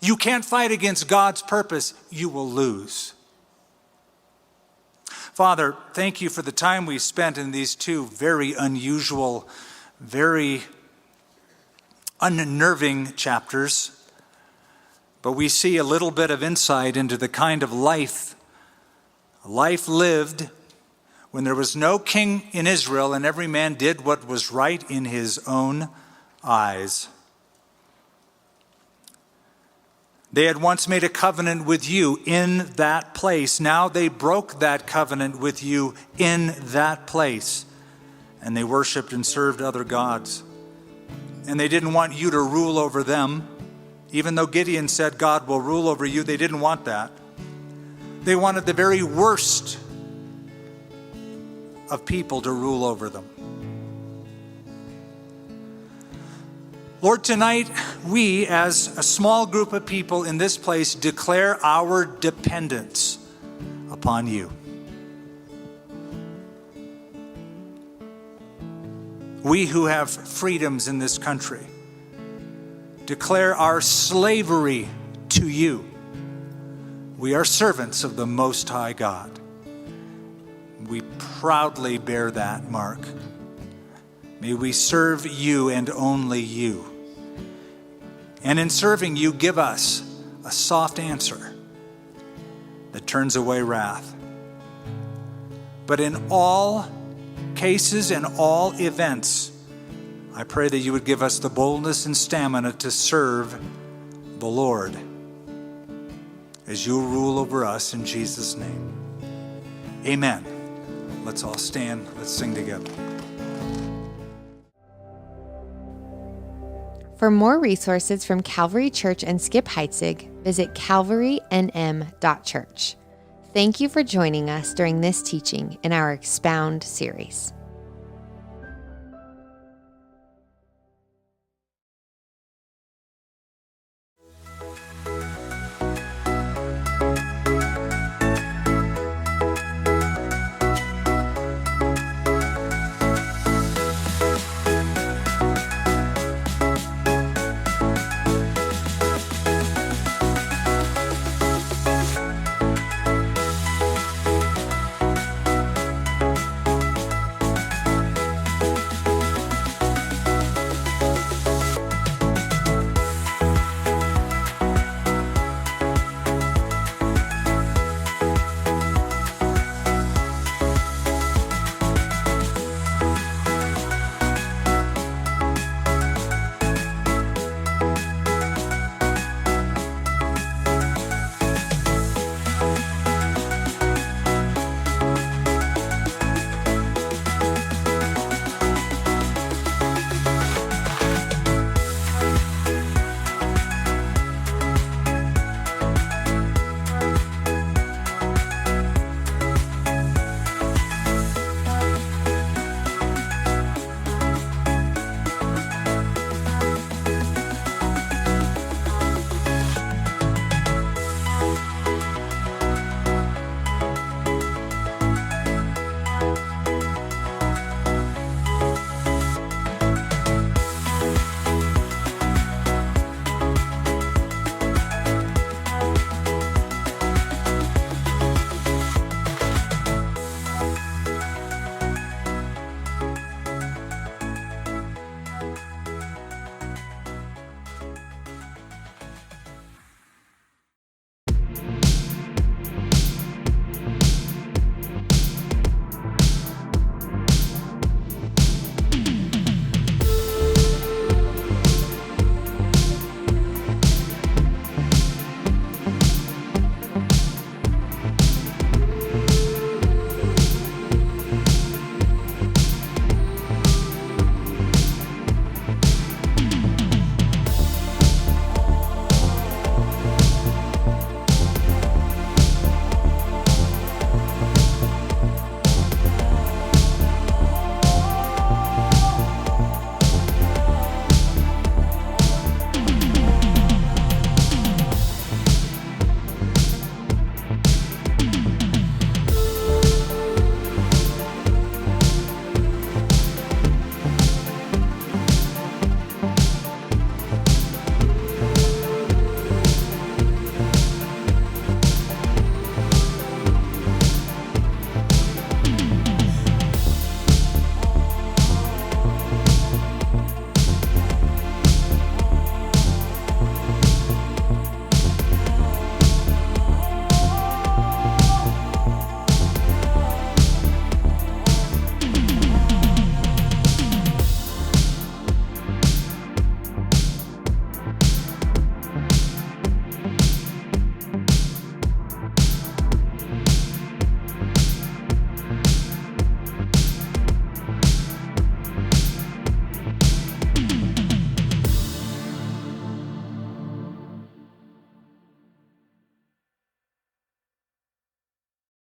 You can't fight against God's purpose. You will lose. Father, thank you for the time we spent in these two very unusual, very unnerving chapters. But we see a little bit of insight into the kind of life lived when there was no king in Israel and every man did what was right in his own eyes. They had once made a covenant with you in that place. Now they broke that covenant with you in that place. And they worshiped and served other gods. And they didn't want you to rule over them. Even though Gideon said God will rule over you, they didn't want that. They wanted the very worst of people to rule over them. Lord, tonight we, as a small group of people in this place, declare our dependence upon you. We who have freedoms in this country declare our slavery to you. We are servants of the Most High God. We proudly bear that mark. May we serve you and only you. And in serving you, give us a soft answer that turns away wrath. But in all cases and all events, I pray that you would give us the boldness and stamina to serve the Lord as you rule over us in Jesus' name. Amen. Let's all stand. Let's sing together. For more resources from Calvary Church and Skip Heitzig, visit calvarynm.church. Thank you for joining us during this teaching in our Expound series.